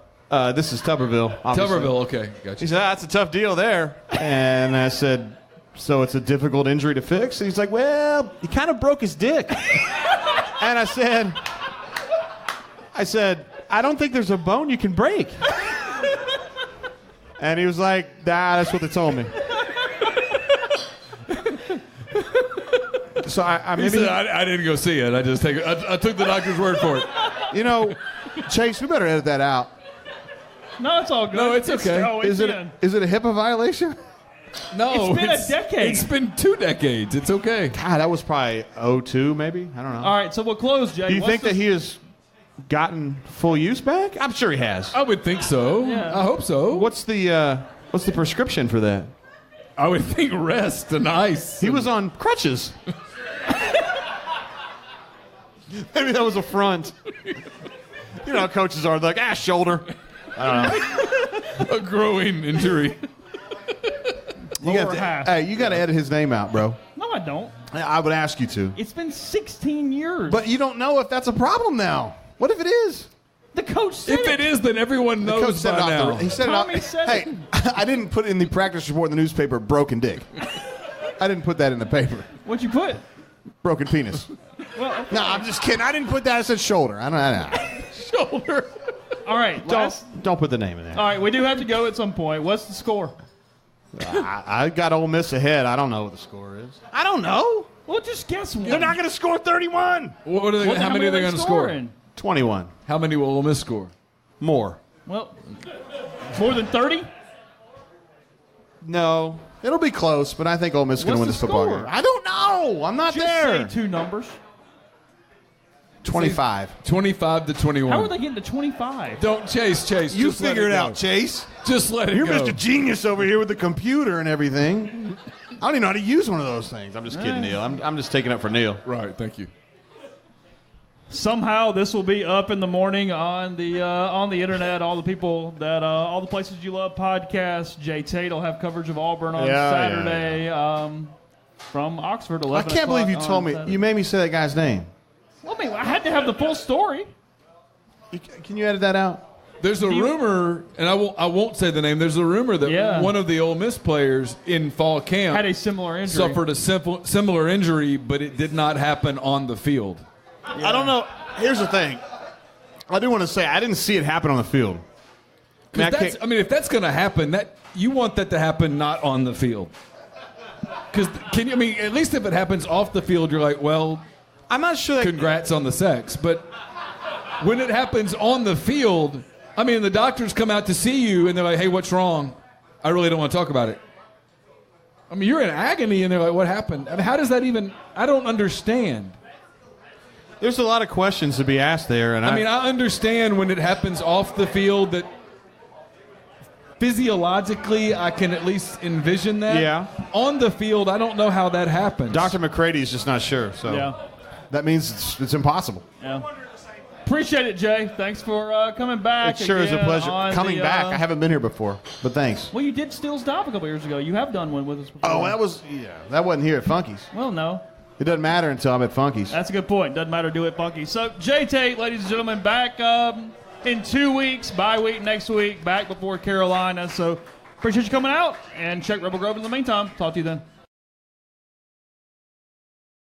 This is Tuberville, obviously. Tuberville, okay. Gotcha. He said, it's a tough deal there. And I said, so it's a difficult injury to fix? And he's like, well, he kind of broke his dick. And I said, I don't think there's a bone you can break. And he was like, that's what they told me. So I He maybe said, I didn't go see it. I took the doctor's word for it. You know, Chase, we better edit that out. No, it's all good. No, it's okay. Is it a HIPAA violation? No, It's been a decade. It's been 2 decades. It's okay. God, that was probably 02 maybe. I don't know. All right, so we'll close, Jay. Do you think that he has gotten full use back? I'm sure he has. I would think so. Yeah. I hope so. What's the prescription for that? I would think rest and ice. He was on crutches. Maybe that was a front. You know how coaches are like, shoulder. I don't know. a growing injury. You got to edit his name out, bro. No, I don't. I would ask you to. It's been 16 years. But you don't know if that's a problem now. What if it is? the coach said If it is, then everyone The coach knows said by it now. off the, he said Tommy it off, said hey, I didn't put in the practice report in the newspaper broken dick. I didn't put that in the paper. What'd you put? Broken penis. Well, okay. No, I'm just kidding. I didn't put that. I said shoulder. I don't. Shoulder. All right, Don't put the name in there. all right, we do have to go at some point. What's the score? I got Ole Miss ahead. I don't know what the score is. I don't know. Well, just guess one. They're not going to score 31. What are they, how many are they going to score? scoring? 21. How many will Ole Miss score? More. Well, more than 30? No. It'll be close, but I think Ole Miss is going to win What's this the football score? game. I don't know. I'm not Just there. say two numbers. 25. 25 to 21. How are they getting to 25? Don't chase. You Just let figure it go. out, Chase. Just let it You're go. Mr. Genius over here with the computer and everything. I don't even know how to use one of those things. I'm just kidding, Neil. I'm just taking up for Neil. Right, thank you. Somehow this will be up in the morning on the internet. All the people that all the places you love podcasts. Jay Tate will have coverage of Auburn on Saturday from Oxford. 11 I can't believe you o'clock told on me. Saturday. You made me say that guy's name. Well, I mean, I had to have the full story. Can you edit that out? There's a rumor, and I won't say the name. There's a rumor that one of the Ole Miss players in fall camp Had a similar injury. suffered a similar injury, but it did not happen on the field. I don't know. Here's the thing. I do want to say I didn't see it happen on the field. If that's going to happen, you want that to happen not on the field. Because at least if it happens off the field, you're like, well, I'm not sure. Congrats on the sex, but when it happens on the field, the doctors come out to see you and they're like, hey, what's wrong? I really don't want to talk about it. You're in agony and they're like, what happened? How does that even? I don't understand. There's a lot of questions to be asked there, and I understand when it happens off the field that physiologically I can at least envision that. Yeah. On the field, I don't know how that happens. Dr. McCrady's just not sure. So that means it's impossible. Yeah. Appreciate it, Jay. Thanks for coming back. It sure is a again pleasure. on Coming the, back, I haven't been here before, but thanks. Well, you did Steele's Dive a couple years ago. You have done one with us before. Oh, that wasn't here at Funky's. Well, no. It doesn't matter until I'm at Funky's. That's a good point. Doesn't matter, do it funky. So, Jay Tate, ladies and gentlemen, back in 2 weeks, bye week next week, back before Carolina. So, appreciate you coming out, and check Rebel Grove in the meantime. Talk to you then.